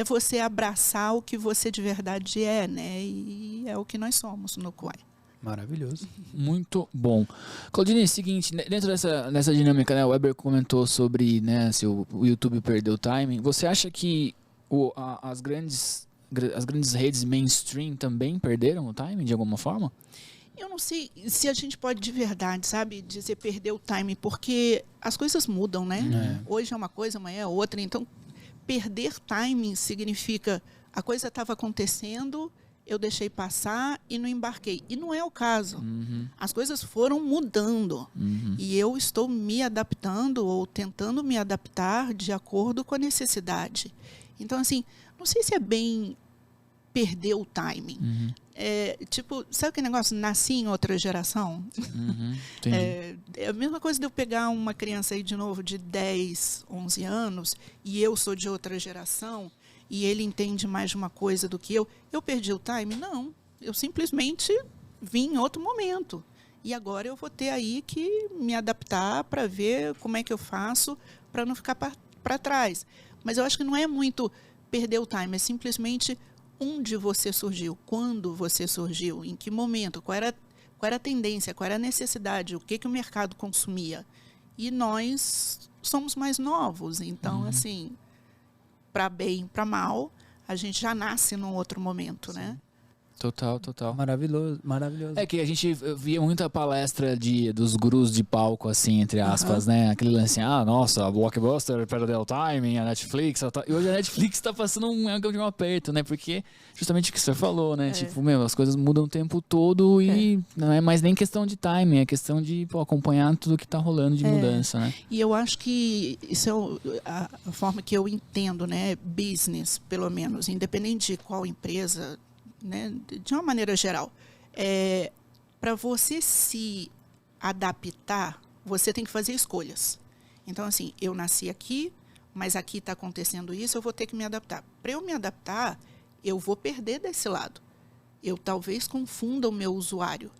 Speaker 3: você abraçar o que você de verdade é, né? E é o que nós somos no Kwai.
Speaker 1: Maravilhoso.
Speaker 2: Muito bom. Claudine, é o seguinte, dentro dessa dinâmica, né, o Weber comentou sobre, né, se o YouTube perdeu o timing. Você acha que as grandes redes mainstream também perderam o timing de alguma forma?
Speaker 3: Eu não sei se a gente pode de verdade, sabe, dizer perder o timing, porque as coisas mudam, né? Hoje é uma coisa, amanhã é outra. Então, perder timing significa a coisa estava acontecendo, eu deixei passar e não embarquei. E não é o caso. As coisas foram mudando. E eu estou me adaptando ou tentando me adaptar de acordo com a necessidade. Então, assim, não sei se é bem perder o timing. Tipo, sabe aquele negócio, nasci em outra geração? É a mesma coisa de eu pegar uma criança aí de novo de 10, 11 anos e eu sou de outra geração e ele entende mais de uma coisa do que eu. Eu perdi o time? Não. Eu simplesmente vim em outro momento. E agora eu vou ter aí que me adaptar para ver como é que eu faço para não ficar para trás. Mas eu acho que não é muito perder o time, é simplesmente onde você surgiu, quando você surgiu, em que momento, qual era a tendência, qual era a necessidade, o que o mercado consumia. E nós somos mais novos, então, assim, para bem, para mal, a gente já nasce num outro momento, né?
Speaker 2: Total.
Speaker 1: Maravilhoso.
Speaker 2: É que a gente via muita palestra dos gurus de palco, assim, entre aspas, né? Aquele lance, nossa, a Blockbuster perdeu o timing, a Netflix... E hoje a Netflix tá passando de um aperto, né? Porque justamente o que você falou, né? Tipo, as coisas mudam o tempo todo e não é mais nem questão de timing, é questão de acompanhar tudo que tá rolando de mudança, né?
Speaker 3: E eu acho que isso é a forma que eu entendo, né? Business, pelo menos, independente de qual empresa... Né, de uma maneira geral, para você se adaptar, você tem que fazer escolhas. Então, assim, eu nasci aqui, mas aqui está acontecendo isso, eu vou ter que me adaptar. Para eu me adaptar, eu vou perder desse lado. Eu talvez confunda o meu usuário.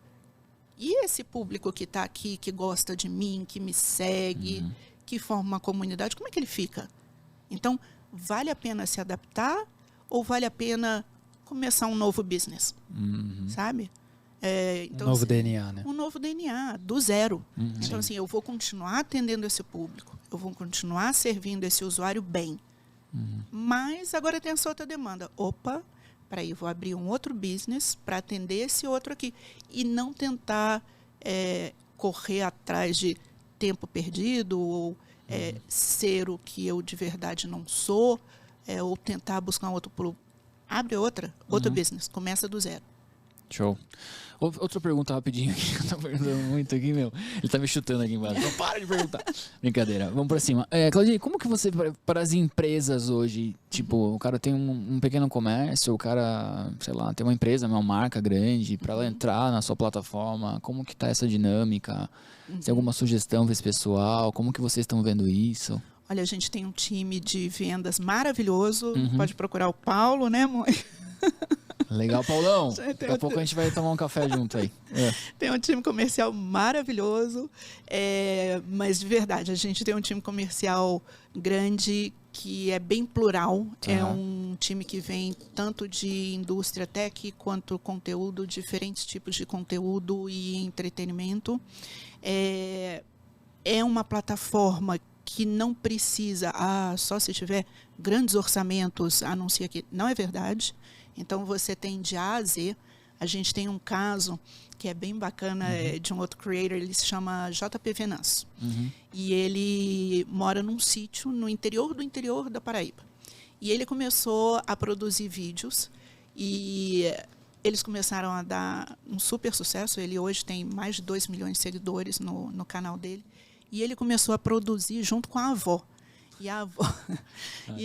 Speaker 3: E esse público que está aqui, que gosta de mim, que me segue, que forma uma comunidade, como é que ele fica? Então, vale a pena se adaptar ou vale a pena começar um novo business, sabe? Então,
Speaker 1: um novo
Speaker 3: assim,
Speaker 1: DNA, né?
Speaker 3: Um novo DNA, do zero. Então, assim, eu vou continuar atendendo esse público, eu vou continuar servindo esse usuário bem. Mas agora tem essa outra demanda. Opa, peraí, vou abrir um outro business para atender esse outro aqui. E não tentar correr atrás de tempo perdido ou ser o que eu de verdade não sou, ou tentar buscar um outro... Abre outro business, começa do zero.
Speaker 2: Show. Outra pergunta rapidinho aqui, eu tô perguntando muito aqui, meu. Ele tá me chutando aqui embaixo. Não para de perguntar. Brincadeira, vamos pra cima. Claudinha, como que você, para as empresas hoje, tipo, o cara tem um pequeno comércio, o cara, sei lá, tem uma empresa, uma marca grande, para ela entrar na sua plataforma, como que tá essa dinâmica? Tem alguma sugestão para esse pessoal? Como que vocês estão vendo isso?
Speaker 3: Olha, a gente tem um time de vendas maravilhoso. Pode procurar o Paulo, né, mãe?
Speaker 2: Legal, Paulão. Daqui a pouco a gente vai tomar um café junto aí.
Speaker 3: Tem um time comercial maravilhoso, mas de verdade, a gente tem um time comercial grande que é bem plural. É um time que vem tanto de indústria tech quanto conteúdo, diferentes tipos de conteúdo e entretenimento. É uma plataforma que não precisa, só se tiver grandes orçamentos, anuncia aqui. Não é verdade. Então, você tem de A a Z. A gente tem um caso que é bem bacana, de um outro creator, ele se chama JP Venâncio. E ele mora num sítio no interior do interior da Paraíba. E ele começou a produzir vídeos e eles começaram a dar um super sucesso. Ele hoje tem mais de 2 milhões de seguidores no canal dele. E ele começou a produzir junto com a avó. E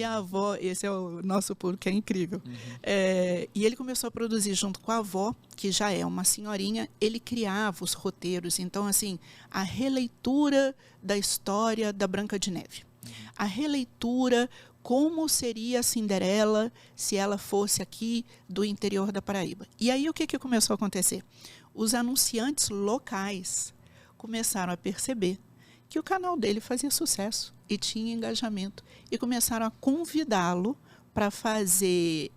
Speaker 3: a avó, esse é o nosso público, que é incrível. E ele começou a produzir junto com a avó, que já é uma senhorinha, ele criava os roteiros. Então, assim, a releitura da história da Branca de Neve. A releitura, como seria a Cinderela se ela fosse aqui do interior da Paraíba. E aí, o que começou a acontecer? Os anunciantes locais começaram a perceber que o canal dele fazia sucesso e tinha engajamento. E começaram a convidá-lo para fazer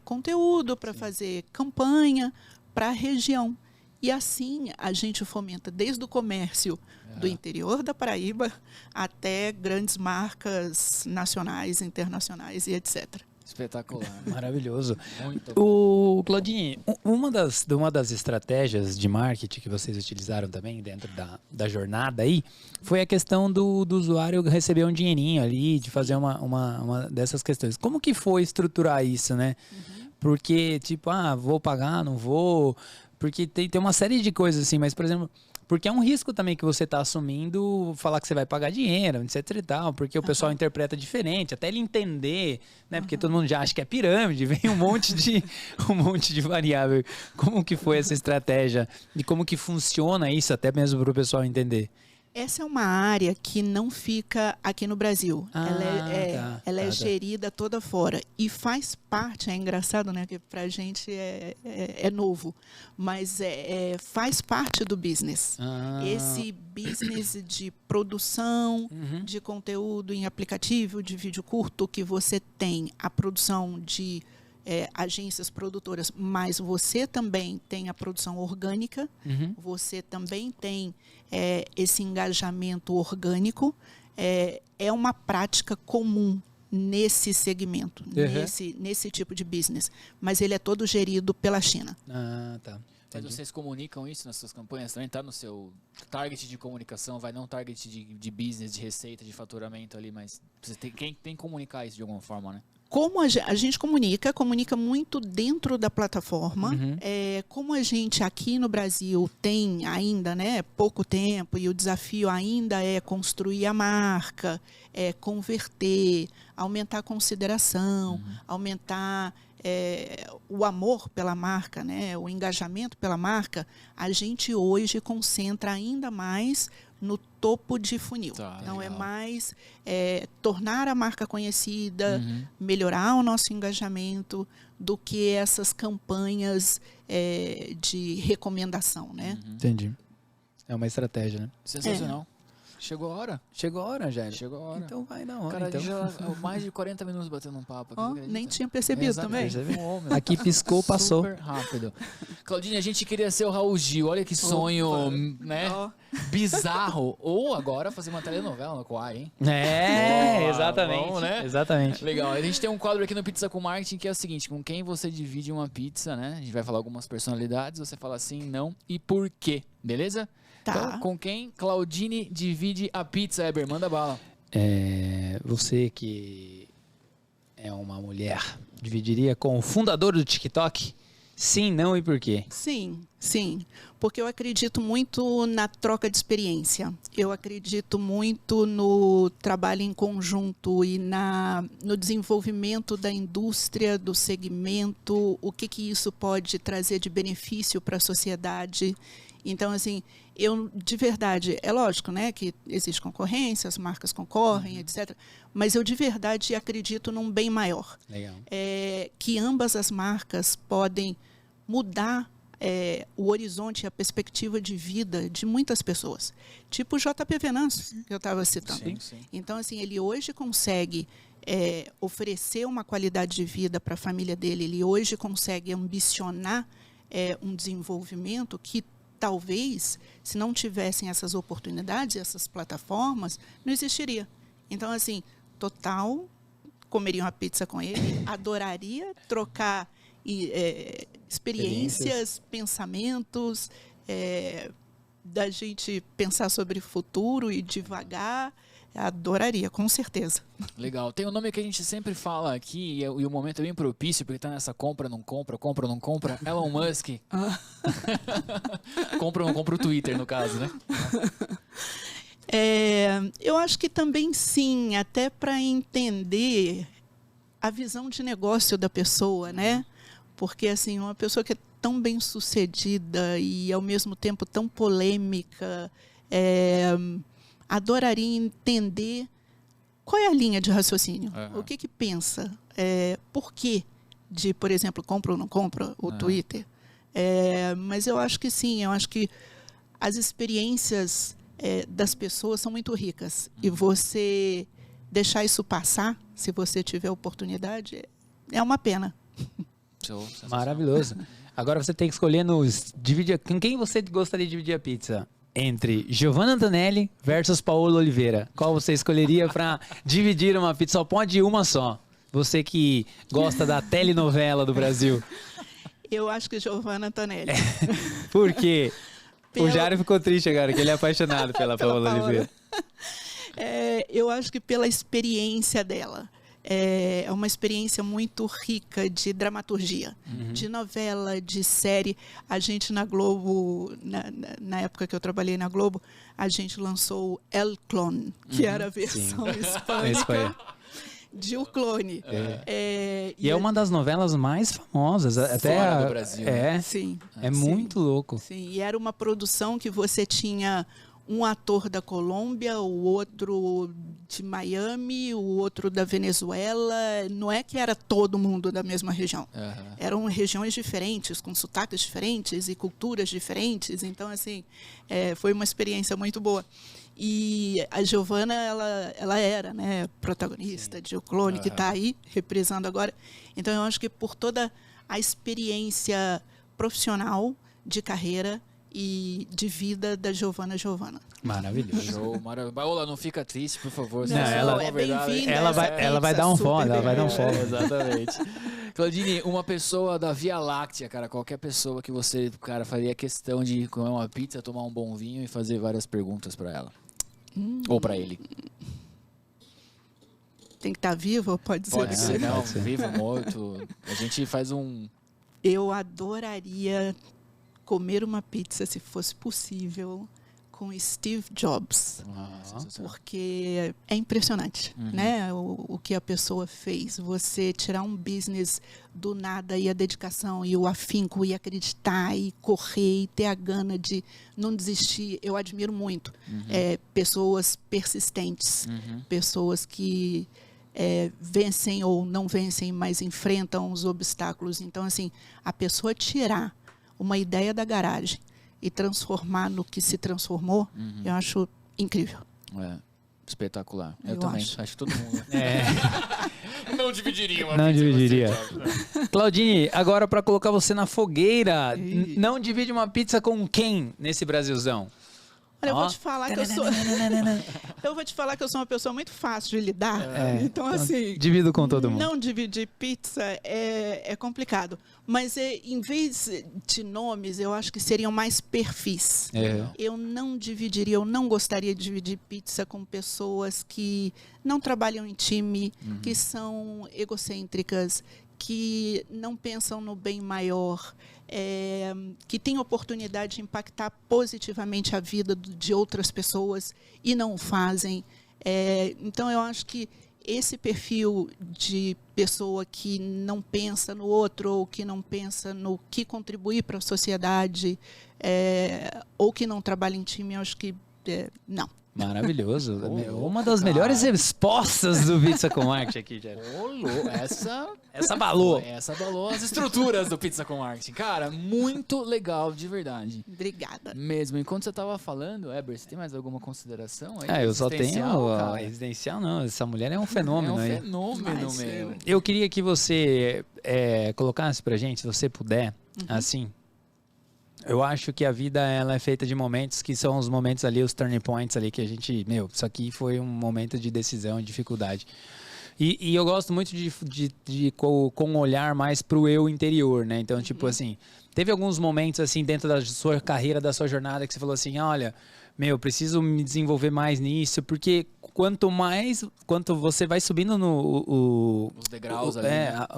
Speaker 3: conteúdo, para fazer campanha para a região. E assim a gente fomenta desde o comércio do interior da Paraíba até grandes marcas nacionais, internacionais e etc.
Speaker 2: Espetacular.
Speaker 1: Maravilhoso.
Speaker 2: Muito
Speaker 1: O Claudinho, uma das estratégias de marketing que vocês utilizaram também dentro da jornada aí foi a questão do usuário receber um dinheirinho ali, de fazer uma dessas questões. Como que foi estruturar isso, né? Porque, tipo, vou pagar, não vou... Porque tem uma série de coisas assim, mas, por exemplo... Porque é um risco também que você está assumindo falar que você vai pagar dinheiro, etc e tal, porque o pessoal interpreta diferente, até ele entender, né? Porque todo mundo já acha que é pirâmide, vem um monte de variável. Como que foi essa estratégia e como que funciona isso até mesmo para o pessoal entender?
Speaker 3: Essa é uma área que não fica aqui no Brasil. Ela é gerida toda fora. E faz parte, é engraçado, né? Que pra gente é novo. Mas faz parte do business. Esse business de produção de conteúdo em aplicativo, de vídeo curto, que você tem a produção de agências produtoras, mas você também tem a produção orgânica, você também tem esse engajamento orgânico, é uma prática comum nesse segmento, nesse tipo de business, mas ele é todo gerido pela China.
Speaker 1: Tá.
Speaker 2: Mas vocês comunicam isso nas suas campanhas? Também está no seu target de comunicação, vai não target de business, de receita, de faturamento ali, mas você tem que comunicar isso de alguma forma, né?
Speaker 3: Como a gente comunica muito dentro da plataforma. Como a gente aqui no Brasil tem ainda, né, pouco tempo e o desafio ainda é construir a marca, converter, aumentar a consideração, aumentar o amor pela marca, né, o engajamento pela marca, a gente hoje concentra ainda mais no topo de funil. Então, é mais tornar a marca conhecida, melhorar o nosso engajamento, do que essas campanhas de recomendação, né?
Speaker 1: Entendi. É uma estratégia, né?
Speaker 2: Sensacional. Chegou a hora?
Speaker 1: Chegou a hora, Jair.
Speaker 2: Chegou a hora.
Speaker 1: Então vai na hora.
Speaker 2: Cara,
Speaker 1: então.
Speaker 2: já mais de 40 minutos batendo um papo aqui.
Speaker 3: Nem tinha percebido também.
Speaker 1: Aqui piscou, passou.
Speaker 2: Super rápido. Claudinha, a gente queria ser o Raul Gil. Olha que sonho, né? Bizarro. Ou agora fazer uma telenovela no Quai, hein?
Speaker 1: Boa, exatamente.
Speaker 2: Bom, né?
Speaker 1: Exatamente.
Speaker 2: Legal. A gente tem um quadro aqui no Pizza com Marketing que é o seguinte: com quem você divide uma pizza, né? A gente vai falar algumas personalidades. Você fala sim, não e por quê. Beleza?
Speaker 3: Tá.
Speaker 2: Então, com quem Claudine divide a pizza, Eber? Manda bala.
Speaker 1: Você que é uma mulher, dividiria com o fundador do TikTok? Sim, não e por quê?
Speaker 3: Sim, sim. Porque eu acredito muito na troca de experiência. Eu acredito muito no trabalho em conjunto e no desenvolvimento da indústria, do segmento, o que isso pode trazer de benefício para a sociedade. Então, assim, eu, de verdade, é lógico, né, que existe concorrência, as marcas concorrem, etc. Mas eu, de verdade, acredito num bem maior.
Speaker 1: Legal.
Speaker 3: Que ambas as marcas podem mudar o horizonte e a perspectiva de vida de muitas pessoas. Tipo o JP Venâncio, que eu estava citando.
Speaker 2: Sim, sim.
Speaker 3: Então, assim, ele hoje consegue oferecer uma qualidade de vida para a família dele, ele hoje consegue ambicionar um desenvolvimento que talvez, se não tivessem essas oportunidades, essas plataformas, não existiria. Então, assim, total, comeria uma pizza com ele, adoraria trocar experiências, pensamentos, da gente pensar sobre o futuro e devagar. Adoraria, com certeza.
Speaker 2: Legal. Tem um nome que a gente sempre fala aqui, e o momento é bem propício, porque tá nessa compra, não compra, compra, não compra. Elon Musk. Compra ou não compra o Twitter, no caso, né?
Speaker 3: Eu acho que também sim, até para entender a visão de negócio da pessoa, né? Porque, assim, uma pessoa que é tão bem sucedida e, ao mesmo tempo, tão polêmica, adoraria entender qual é a linha de raciocínio, o que pensa, por que de, por exemplo, compra ou não compra o Twitter. Mas eu acho que sim, eu acho que as experiências das pessoas são muito ricas. E você deixar isso passar, se você tiver oportunidade, é uma pena.
Speaker 1: Maravilhoso. Agora você tem que escolher com quem você gostaria de dividir a pizza? Entre Giovanna Antonelli versus Paola Oliveira. Qual você escolheria para dividir uma pizza? Só pode uma só. Você que gosta da telenovela do Brasil.
Speaker 3: Eu acho que Giovanna Antonelli.
Speaker 1: Por quê? O Jário ficou triste agora, que ele é apaixonado pela Paola Oliveira.
Speaker 3: Eu acho que pela experiência dela. É uma experiência muito rica de dramaturgia, de novela, de série. A gente na Globo, na época que eu trabalhei na Globo, a gente lançou El Clone, que era a versão hispânica de O Clone.
Speaker 1: E é uma das novelas mais famosas. Até
Speaker 2: do Brasil.
Speaker 3: Sim.
Speaker 1: Muito louco.
Speaker 3: Sim, e era uma produção que você tinha um ator da Colômbia, o outro de Miami, o outro da Venezuela. Não é que era todo mundo da mesma região. Eram regiões diferentes, com sotaques diferentes e culturas diferentes. Então, assim, foi uma experiência muito boa. E a Giovanna, ela era, né, protagonista de O Clone, que está aí, reprisando agora. Então, eu acho que por toda a experiência profissional, de carreira e de vida da Giovanna.
Speaker 1: Maravilhoso.
Speaker 2: Show, maravilhoso. Paola, não fica triste, por favor.
Speaker 3: Não, ela é bem-vinda.
Speaker 1: Ela vai dar um follow,
Speaker 2: Exatamente. Claudine, uma pessoa da Via Láctea, cara, qualquer pessoa que você, cara, faria questão de comer uma pizza, tomar um bom vinho e fazer várias perguntas pra ela. Ou pra ele.
Speaker 3: Tem que estar vivo ou pode ser?
Speaker 2: Pode ser, não, vivo, morto. A gente faz um...
Speaker 3: Eu adoraria comer uma pizza, se fosse possível, com Steve Jobs. Porque é impressionante, né? O que a pessoa fez. Você tirar um business do nada e a dedicação e o afinco e acreditar e correr e ter a gana de não desistir. Eu admiro muito. Pessoas persistentes, pessoas que vencem ou não vencem, mas enfrentam os obstáculos. Então, assim, a pessoa tirar uma ideia da garagem e transformar no que se transformou, eu acho incrível.
Speaker 2: Espetacular.
Speaker 3: Eu
Speaker 2: também.
Speaker 3: acho.
Speaker 2: Acho que todo mundo. Não dividiria uma
Speaker 1: Não
Speaker 2: pizza
Speaker 1: dividiria.
Speaker 2: com você,
Speaker 1: Claudine, agora para colocar você na fogueira, não divide uma pizza com quem nesse Brasilzão?
Speaker 3: Olha, eu vou te falar que eu vou te falar que eu sou uma pessoa muito fácil de lidar. Então, assim,
Speaker 1: divido com todo mundo.
Speaker 3: Não dividir pizza é complicado. Mas em vez de nomes, eu acho que seriam mais perfis. Eu não dividiria, eu não gostaria de dividir pizza com pessoas que não trabalham em time, que são egocêntricas, que não pensam no bem maior, que têm oportunidade de impactar positivamente a vida de outras pessoas e não o fazem. Então, eu acho que esse perfil de pessoa que não pensa no outro ou que não pensa no que contribuir para a sociedade ou que não trabalha em time, eu acho que não.
Speaker 1: Maravilhoso. Uma das melhores respostas do Pizza com Marketing aqui, Jair.
Speaker 2: Essa abalou as estruturas do Pizza com Marketing. Cara, muito legal, de verdade.
Speaker 3: Obrigada.
Speaker 2: Mesmo. Enquanto você estava falando, Eber, você tem mais alguma consideração aí?
Speaker 1: Eu só tenho residencial, não. Essa mulher é um fenômeno aí.
Speaker 2: É um fenômeno, meu.
Speaker 1: Eu queria que você colocasse pra gente, se você puder, assim... Eu acho que a vida ela é feita de momentos que são os momentos ali, os turning points ali que a gente... isso aqui foi um momento de decisão, de dificuldade. E eu gosto muito com um olhar mais pro eu interior, né? Então, tipo assim, teve alguns momentos assim dentro da sua carreira, da sua jornada, que você falou assim, olha, eu preciso me desenvolver mais nisso, porque quanto você vai subindo
Speaker 2: os degraus ali,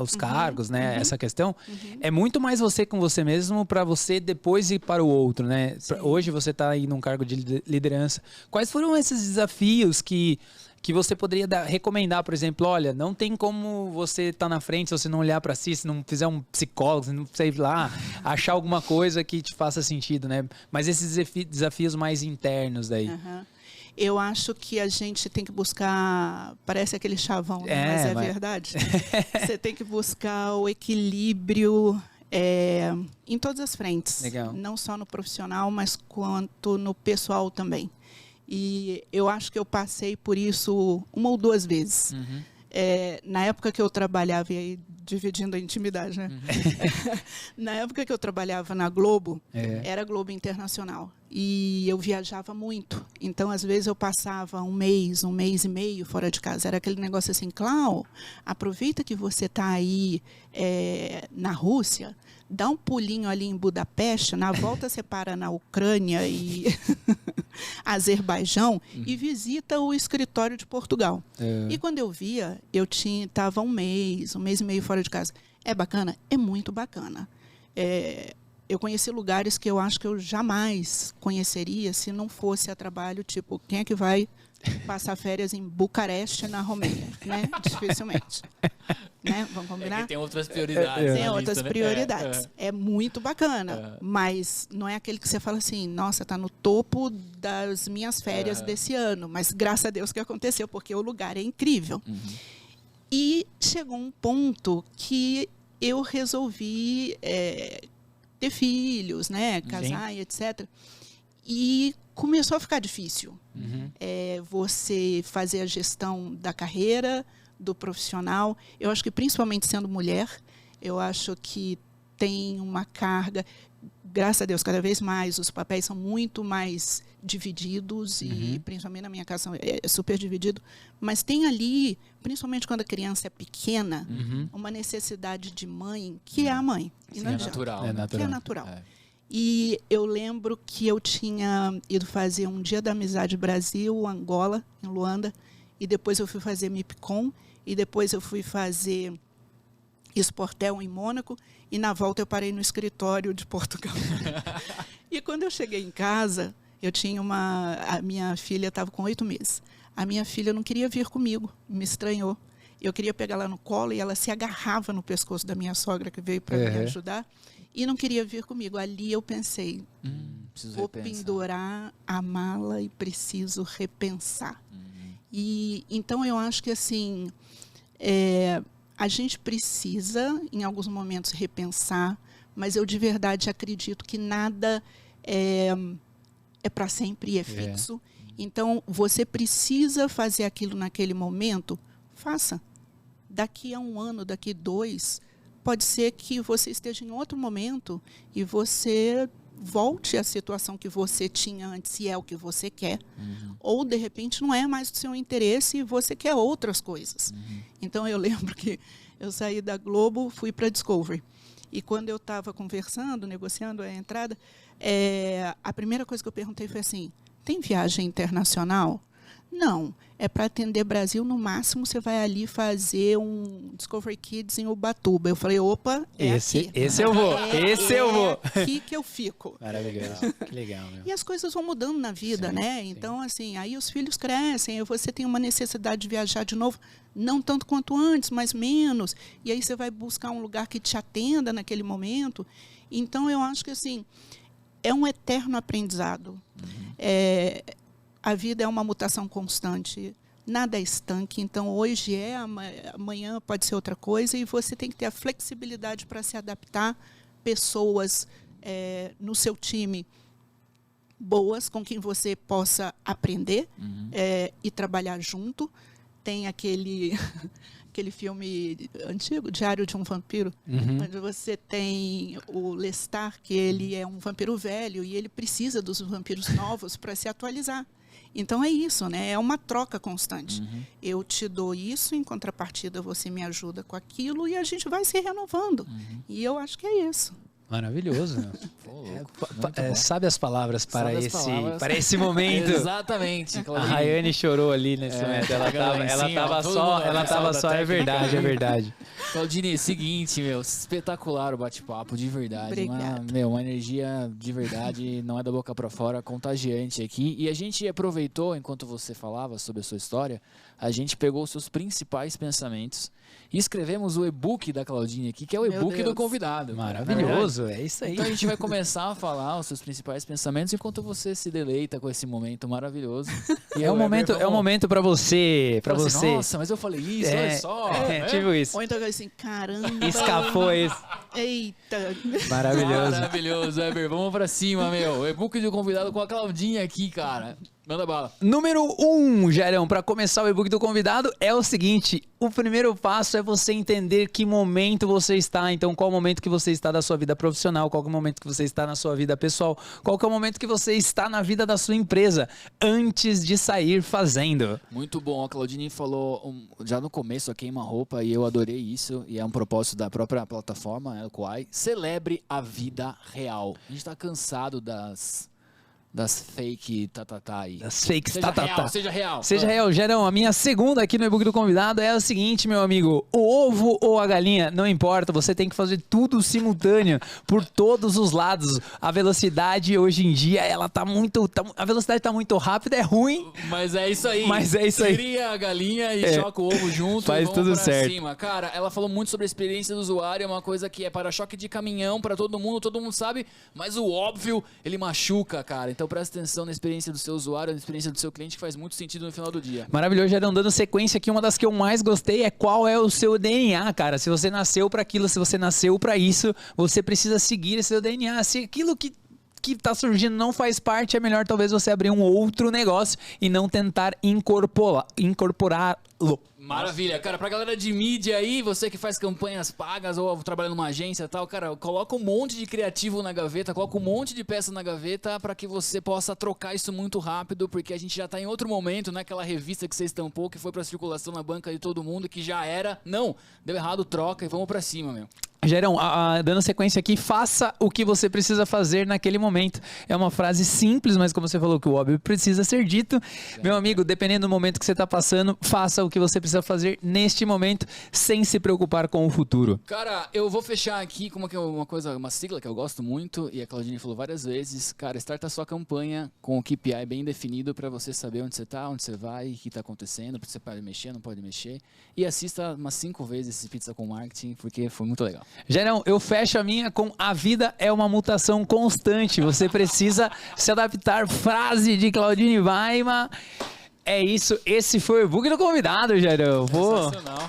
Speaker 1: os cargos, né? Essa questão, é muito mais você com você mesmo para você depois ir para o outro, né? Hoje você está aí num cargo de liderança. Quais foram esses desafios que você poderia recomendar, por exemplo, olha, não tem como você estar na frente se você não olhar para si, se não fizer um psicólogo, se não, sei lá, achar alguma coisa que te faça sentido, né? Mas esses desafios mais internos daí.
Speaker 3: Eu acho que a gente tem que buscar, parece aquele chavão, né? Mas verdade. Você tem que buscar o equilíbrio em todas as frentes.
Speaker 1: Legal.
Speaker 3: Não só no profissional, mas quanto no pessoal também. E eu acho que eu passei por isso 1 ou 2 vezes. Na época que eu trabalhava, e aí dividindo a intimidade, né? Na época que eu trabalhava na Globo, era Globo Internacional. E eu viajava muito. Então, às vezes, eu passava 1 mês e meio fora de casa. Era aquele negócio assim, Clau, aproveita que você está aí na Rússia, dá um pulinho ali em Budapeste, na volta você para na Ucrânia e Azerbaijão e visita o escritório de Portugal. E quando eu via, eu estava 1 mês e meio fora de casa. É bacana? É muito bacana. Eu conheci lugares que eu acho que eu jamais conheceria se não fosse a trabalho, tipo, quem é que vai passar férias em Bucareste, na Romênia, né? Dificilmente. Né? Vamos combinar?
Speaker 2: Tem outras prioridades.
Speaker 3: Tem outras prioridades. É muito bacana, mas não é aquele que você fala assim, nossa, está no topo das minhas férias desse ano, mas graças a Deus que aconteceu, porque o lugar é incrível. E chegou um ponto que eu resolvi ter filhos, né? Casar e etc. E começou a ficar difícil. Você fazer a gestão da carreira, do profissional. Eu acho que principalmente sendo mulher, eu acho que tem uma carga, graças a Deus, cada vez mais, os papéis são muito mais divididos e principalmente na minha casa é super dividido, mas tem ali, principalmente quando a criança é pequena, uma necessidade de mãe, que é a mãe.
Speaker 2: Sim, é natural.
Speaker 3: Que é natural. E eu lembro que eu tinha ido fazer um Dia da Amizade Brasil, Angola, em Luanda, e depois eu fui fazer MIPCOM, e depois eu fui fazer Sportel em Mônaco, e na volta eu parei no escritório de Portugal. E quando eu cheguei em casa, eu tinha a minha filha estava com 8 meses. A minha filha não queria vir comigo, me estranhou. Eu queria pegar ela no colo e ela se agarrava no pescoço da minha sogra, que veio para me ajudar, e não queria vir comigo. Ali eu pensei, vou pendurar a mala e preciso repensar. E então eu acho que assim, a gente precisa, em alguns momentos, repensar, mas eu de verdade acredito que nada é para sempre, é fixo. Então, você precisa fazer aquilo naquele momento, faça. Daqui a 1 ano, daqui 2, pode ser que você esteja em outro momento e você volte à situação que você tinha antes, se é o que você quer. Ou, de repente, não é mais do seu interesse e você quer outras coisas. Então, eu lembro que eu saí da Globo, fui para a Discovery. E quando eu estava conversando, negociando a entrada, a primeira coisa que eu perguntei foi assim, tem viagem internacional? Não, é para atender Brasil, no máximo você vai ali fazer um Discovery Kids em Ubatuba. Eu falei, opa, aqui.
Speaker 1: Esse eu vou, eu vou.
Speaker 3: É aqui que eu fico.
Speaker 1: Maravilhoso, que legal, meu.
Speaker 3: E as coisas vão mudando na vida,
Speaker 1: Sim,
Speaker 3: né?
Speaker 1: sim.
Speaker 3: Então, assim, aí os filhos crescem, aí você tem uma necessidade de viajar de novo, não tanto quanto antes, mas menos. E aí você vai buscar um lugar que te atenda naquele momento. Então, eu acho que, assim, é um eterno aprendizado. A vida é uma mutação constante, nada é estanque. Então, hoje amanhã pode ser outra coisa, e você tem que ter a flexibilidade para se adaptar. Pessoas no seu time boas, com quem você possa aprender e trabalhar junto. Tem aquele filme antigo, Diário de um Vampiro, onde você tem o Lestat, que ele é um vampiro velho e ele precisa dos vampiros novos para se atualizar. Então é isso, né? É uma troca constante. Eu te dou isso, em contrapartida você me ajuda com aquilo e a gente vai se renovando. E eu acho que é isso.
Speaker 1: Maravilhoso, meu. Sabe as palavras para esse momento.
Speaker 2: Exatamente.
Speaker 1: A Rayane chorou ali nesse momento. Ela tava só, é verdade.
Speaker 2: Claudine, seguinte, meu, espetacular o bate-papo, de verdade. Uma energia de verdade, não é da boca para fora, contagiante aqui. E a gente aproveitou, enquanto você falava sobre a sua história, a gente pegou os seus principais pensamentos e escrevemos o e-book da Claudine aqui, que é o e-book do convidado.
Speaker 1: Maravilhoso, é isso aí.
Speaker 2: Então a gente vai começar a falar os seus principais pensamentos enquanto você se deleita com esse momento maravilhoso. E
Speaker 1: é um momento para você,
Speaker 2: assim, nossa, mas eu falei isso, olha só.
Speaker 1: Tipo isso.
Speaker 3: Ou então assim, caramba.
Speaker 1: Escapou esse.
Speaker 3: Eita.
Speaker 2: Maravilhoso, Eber. Vamos pra cima, meu. O e-book do convidado com a Claudinha aqui, cara. Manda bala.
Speaker 1: Número 1, Jairão, para começar o e-book do convidado é o seguinte: o primeiro passo é você entender que momento você está. Então, qual o momento que você está da sua vida profissional, qual é o momento que você está na sua vida pessoal, qual é o momento que você está na vida da sua empresa, antes de sair fazendo.
Speaker 2: Muito bom, a Claudine falou já no começo a queima-roupa, e eu adorei isso, e é um propósito da própria plataforma, né, o Quai. Celebre a vida real. A gente tá cansado das fake aí.
Speaker 1: Das fakes
Speaker 2: Seja real.
Speaker 1: Seja real. Gerão, a minha segunda aqui no e-book do convidado é o seguinte, meu amigo: o ovo ou a galinha, não importa, você tem que fazer tudo simultâneo, por todos os lados. A velocidade hoje em dia, a velocidade tá muito rápida, é ruim.
Speaker 2: Mas é isso aí. Cria a galinha e choca o ovo junto.
Speaker 1: Faz tudo certo.
Speaker 2: Cima. Cara, ela falou muito sobre a experiência do usuário, é uma coisa que é para-choque de caminhão para todo mundo sabe, mas o óbvio, ele machuca, cara. Então presta atenção na experiência do seu usuário, na experiência do seu cliente, que faz muito sentido no final do dia.
Speaker 1: Maravilhoso, Gerão. Dando sequência aqui, uma das que eu mais gostei é qual é o seu DNA, cara. Se você nasceu para aquilo, se você nasceu para isso, você precisa seguir esse seu DNA. Se aquilo que tá surgindo não faz parte, é melhor talvez você abrir um outro negócio e não tentar incorporá-lo.
Speaker 2: Maravilha, cara, pra galera de mídia aí, você que faz campanhas pagas ou trabalha numa agência e tal, cara, coloca um monte de criativo na gaveta, coloca um monte de peça na gaveta pra que você possa trocar isso muito rápido, porque a gente já tá em outro momento, né? Aquela revista que você estampou, que foi pra circulação na banca de todo mundo, que já era, não, deu errado, troca e vamos pra cima, meu.
Speaker 1: Gerão, dando sequência aqui, faça o que você precisa fazer naquele momento. É uma frase simples, mas como você falou que o óbvio precisa ser dito. Meu amigo, dependendo do momento que você está passando, faça o que você precisa fazer neste momento, sem se preocupar com o futuro.
Speaker 2: Cara, eu vou fechar aqui com uma sigla que eu gosto muito, e a Claudine falou várias vezes. Cara, starta a sua campanha com o KPI bem definido para você saber onde você tá, onde você vai, o que tá acontecendo, você pode mexer, não pode mexer. E assista umas 5 vezes esse Pizza com Marketing, porque foi muito legal.
Speaker 1: Gerão, eu fecho a minha com: a vida é uma mutação constante. Você precisa se adaptar. Frase de Claudine Baima. É isso. Esse foi o e-book do convidado, Gerão.
Speaker 2: Sensacional.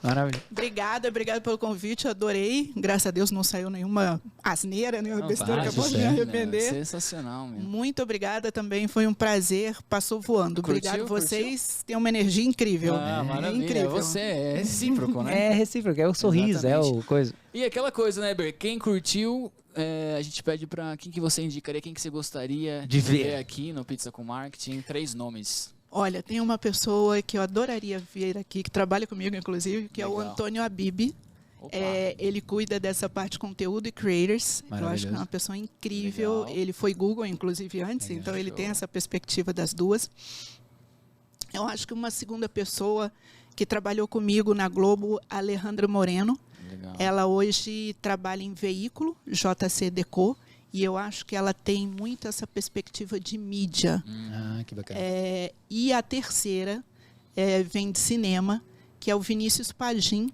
Speaker 1: Maravilha.
Speaker 3: Obrigada pelo convite, adorei. Graças a Deus não saiu nenhuma asneira, nenhuma besteira que eu posso me arrepender.
Speaker 2: Sensacional, mesmo.
Speaker 3: Muito obrigada também, foi um prazer, passou voando. Obrigado vocês, tem uma energia incrível.
Speaker 2: Maravilha.
Speaker 3: Incrível.
Speaker 2: Você é recíproco, né?
Speaker 1: É recíproco, é o sorriso,
Speaker 2: Exatamente.
Speaker 1: é o coisa.
Speaker 2: E aquela coisa, né, Ber? Quem curtiu, a gente pede pra quem que você indicaria, quem que você gostaria de ver aqui no Pizza com Marketing. 3 nomes.
Speaker 3: Olha, tem uma pessoa que eu adoraria ver aqui, que trabalha comigo, inclusive, que
Speaker 2: Legal.
Speaker 3: é o Antônio Abib. Ele cuida dessa parte de conteúdo e creators. Eu acho que é uma pessoa incrível.
Speaker 2: Legal.
Speaker 3: Ele foi Google, inclusive, antes, então ele tem essa perspectiva das duas. Eu acho que uma segunda pessoa que trabalhou comigo na Globo, a Alejandra Moreno.
Speaker 2: Legal.
Speaker 3: Ela hoje trabalha em veículo, JC Deco, e eu acho que ela tem muito essa perspectiva de mídia.
Speaker 1: Ah, que bacana.
Speaker 3: E a terceira vem de cinema, que é o Vinícius Pagim.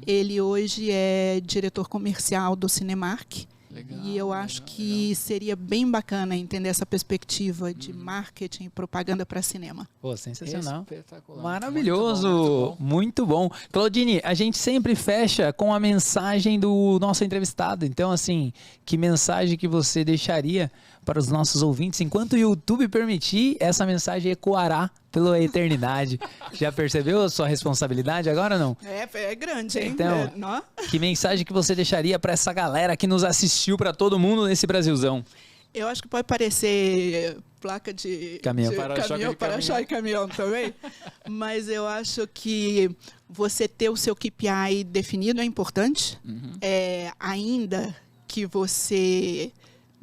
Speaker 3: Ele hoje é diretor comercial do Cinemark.
Speaker 2: Legal,
Speaker 3: E eu acho que seria bem bacana entender essa perspectiva de marketing e propaganda para cinema.
Speaker 1: Pô, sensacional.
Speaker 2: Espetacular.
Speaker 1: Maravilhoso, muito bom. Claudine, a gente sempre fecha com a mensagem do nosso entrevistado. Então, assim, que mensagem que você deixaria para os nossos ouvintes? Enquanto o YouTube permitir, essa mensagem ecoará pela eternidade. Já percebeu a sua responsabilidade agora ou não?
Speaker 3: É grande, hein?
Speaker 1: Então, que mensagem que você deixaria para essa galera que nos assistiu, para todo mundo nesse Brasilzão?
Speaker 3: Eu acho que pode parecer placa de
Speaker 1: Caminhão.
Speaker 3: para-choque e caminhão também, mas eu acho que você ter o seu KPI definido é importante, ainda que você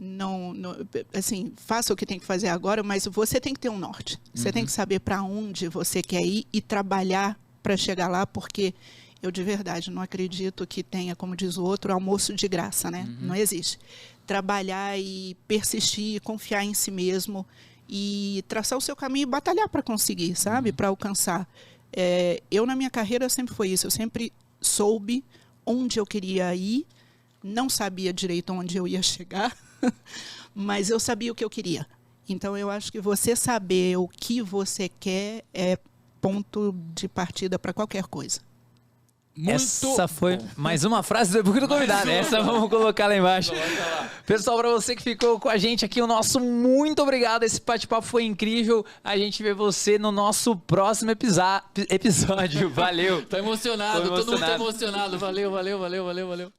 Speaker 3: não, assim, faça o que tem que fazer agora, mas você tem que ter um norte. Você tem que saber para onde você quer ir e trabalhar para chegar lá, porque eu de verdade não acredito que tenha, como diz o outro, almoço de graça, né? Não existe. Trabalhar e persistir, confiar em si mesmo e traçar o seu caminho e batalhar para conseguir, sabe? Para alcançar. Eu, na minha carreira, sempre foi isso. Eu sempre soube onde eu queria ir, não sabia direito onde eu ia chegar, mas eu sabia o que eu queria. Então, eu acho que você saber o que você quer é ponto de partida para qualquer coisa.
Speaker 1: Essa foi mais uma frase do book do convidado. Essa vamos colocar lá embaixo. Pessoal, para você que ficou com a gente aqui, o nosso muito obrigado. Esse bate-papo foi incrível. A gente vê você no nosso próximo episódio. Valeu.
Speaker 2: Tô emocionado, todo mundo tá emocionado. Valeu.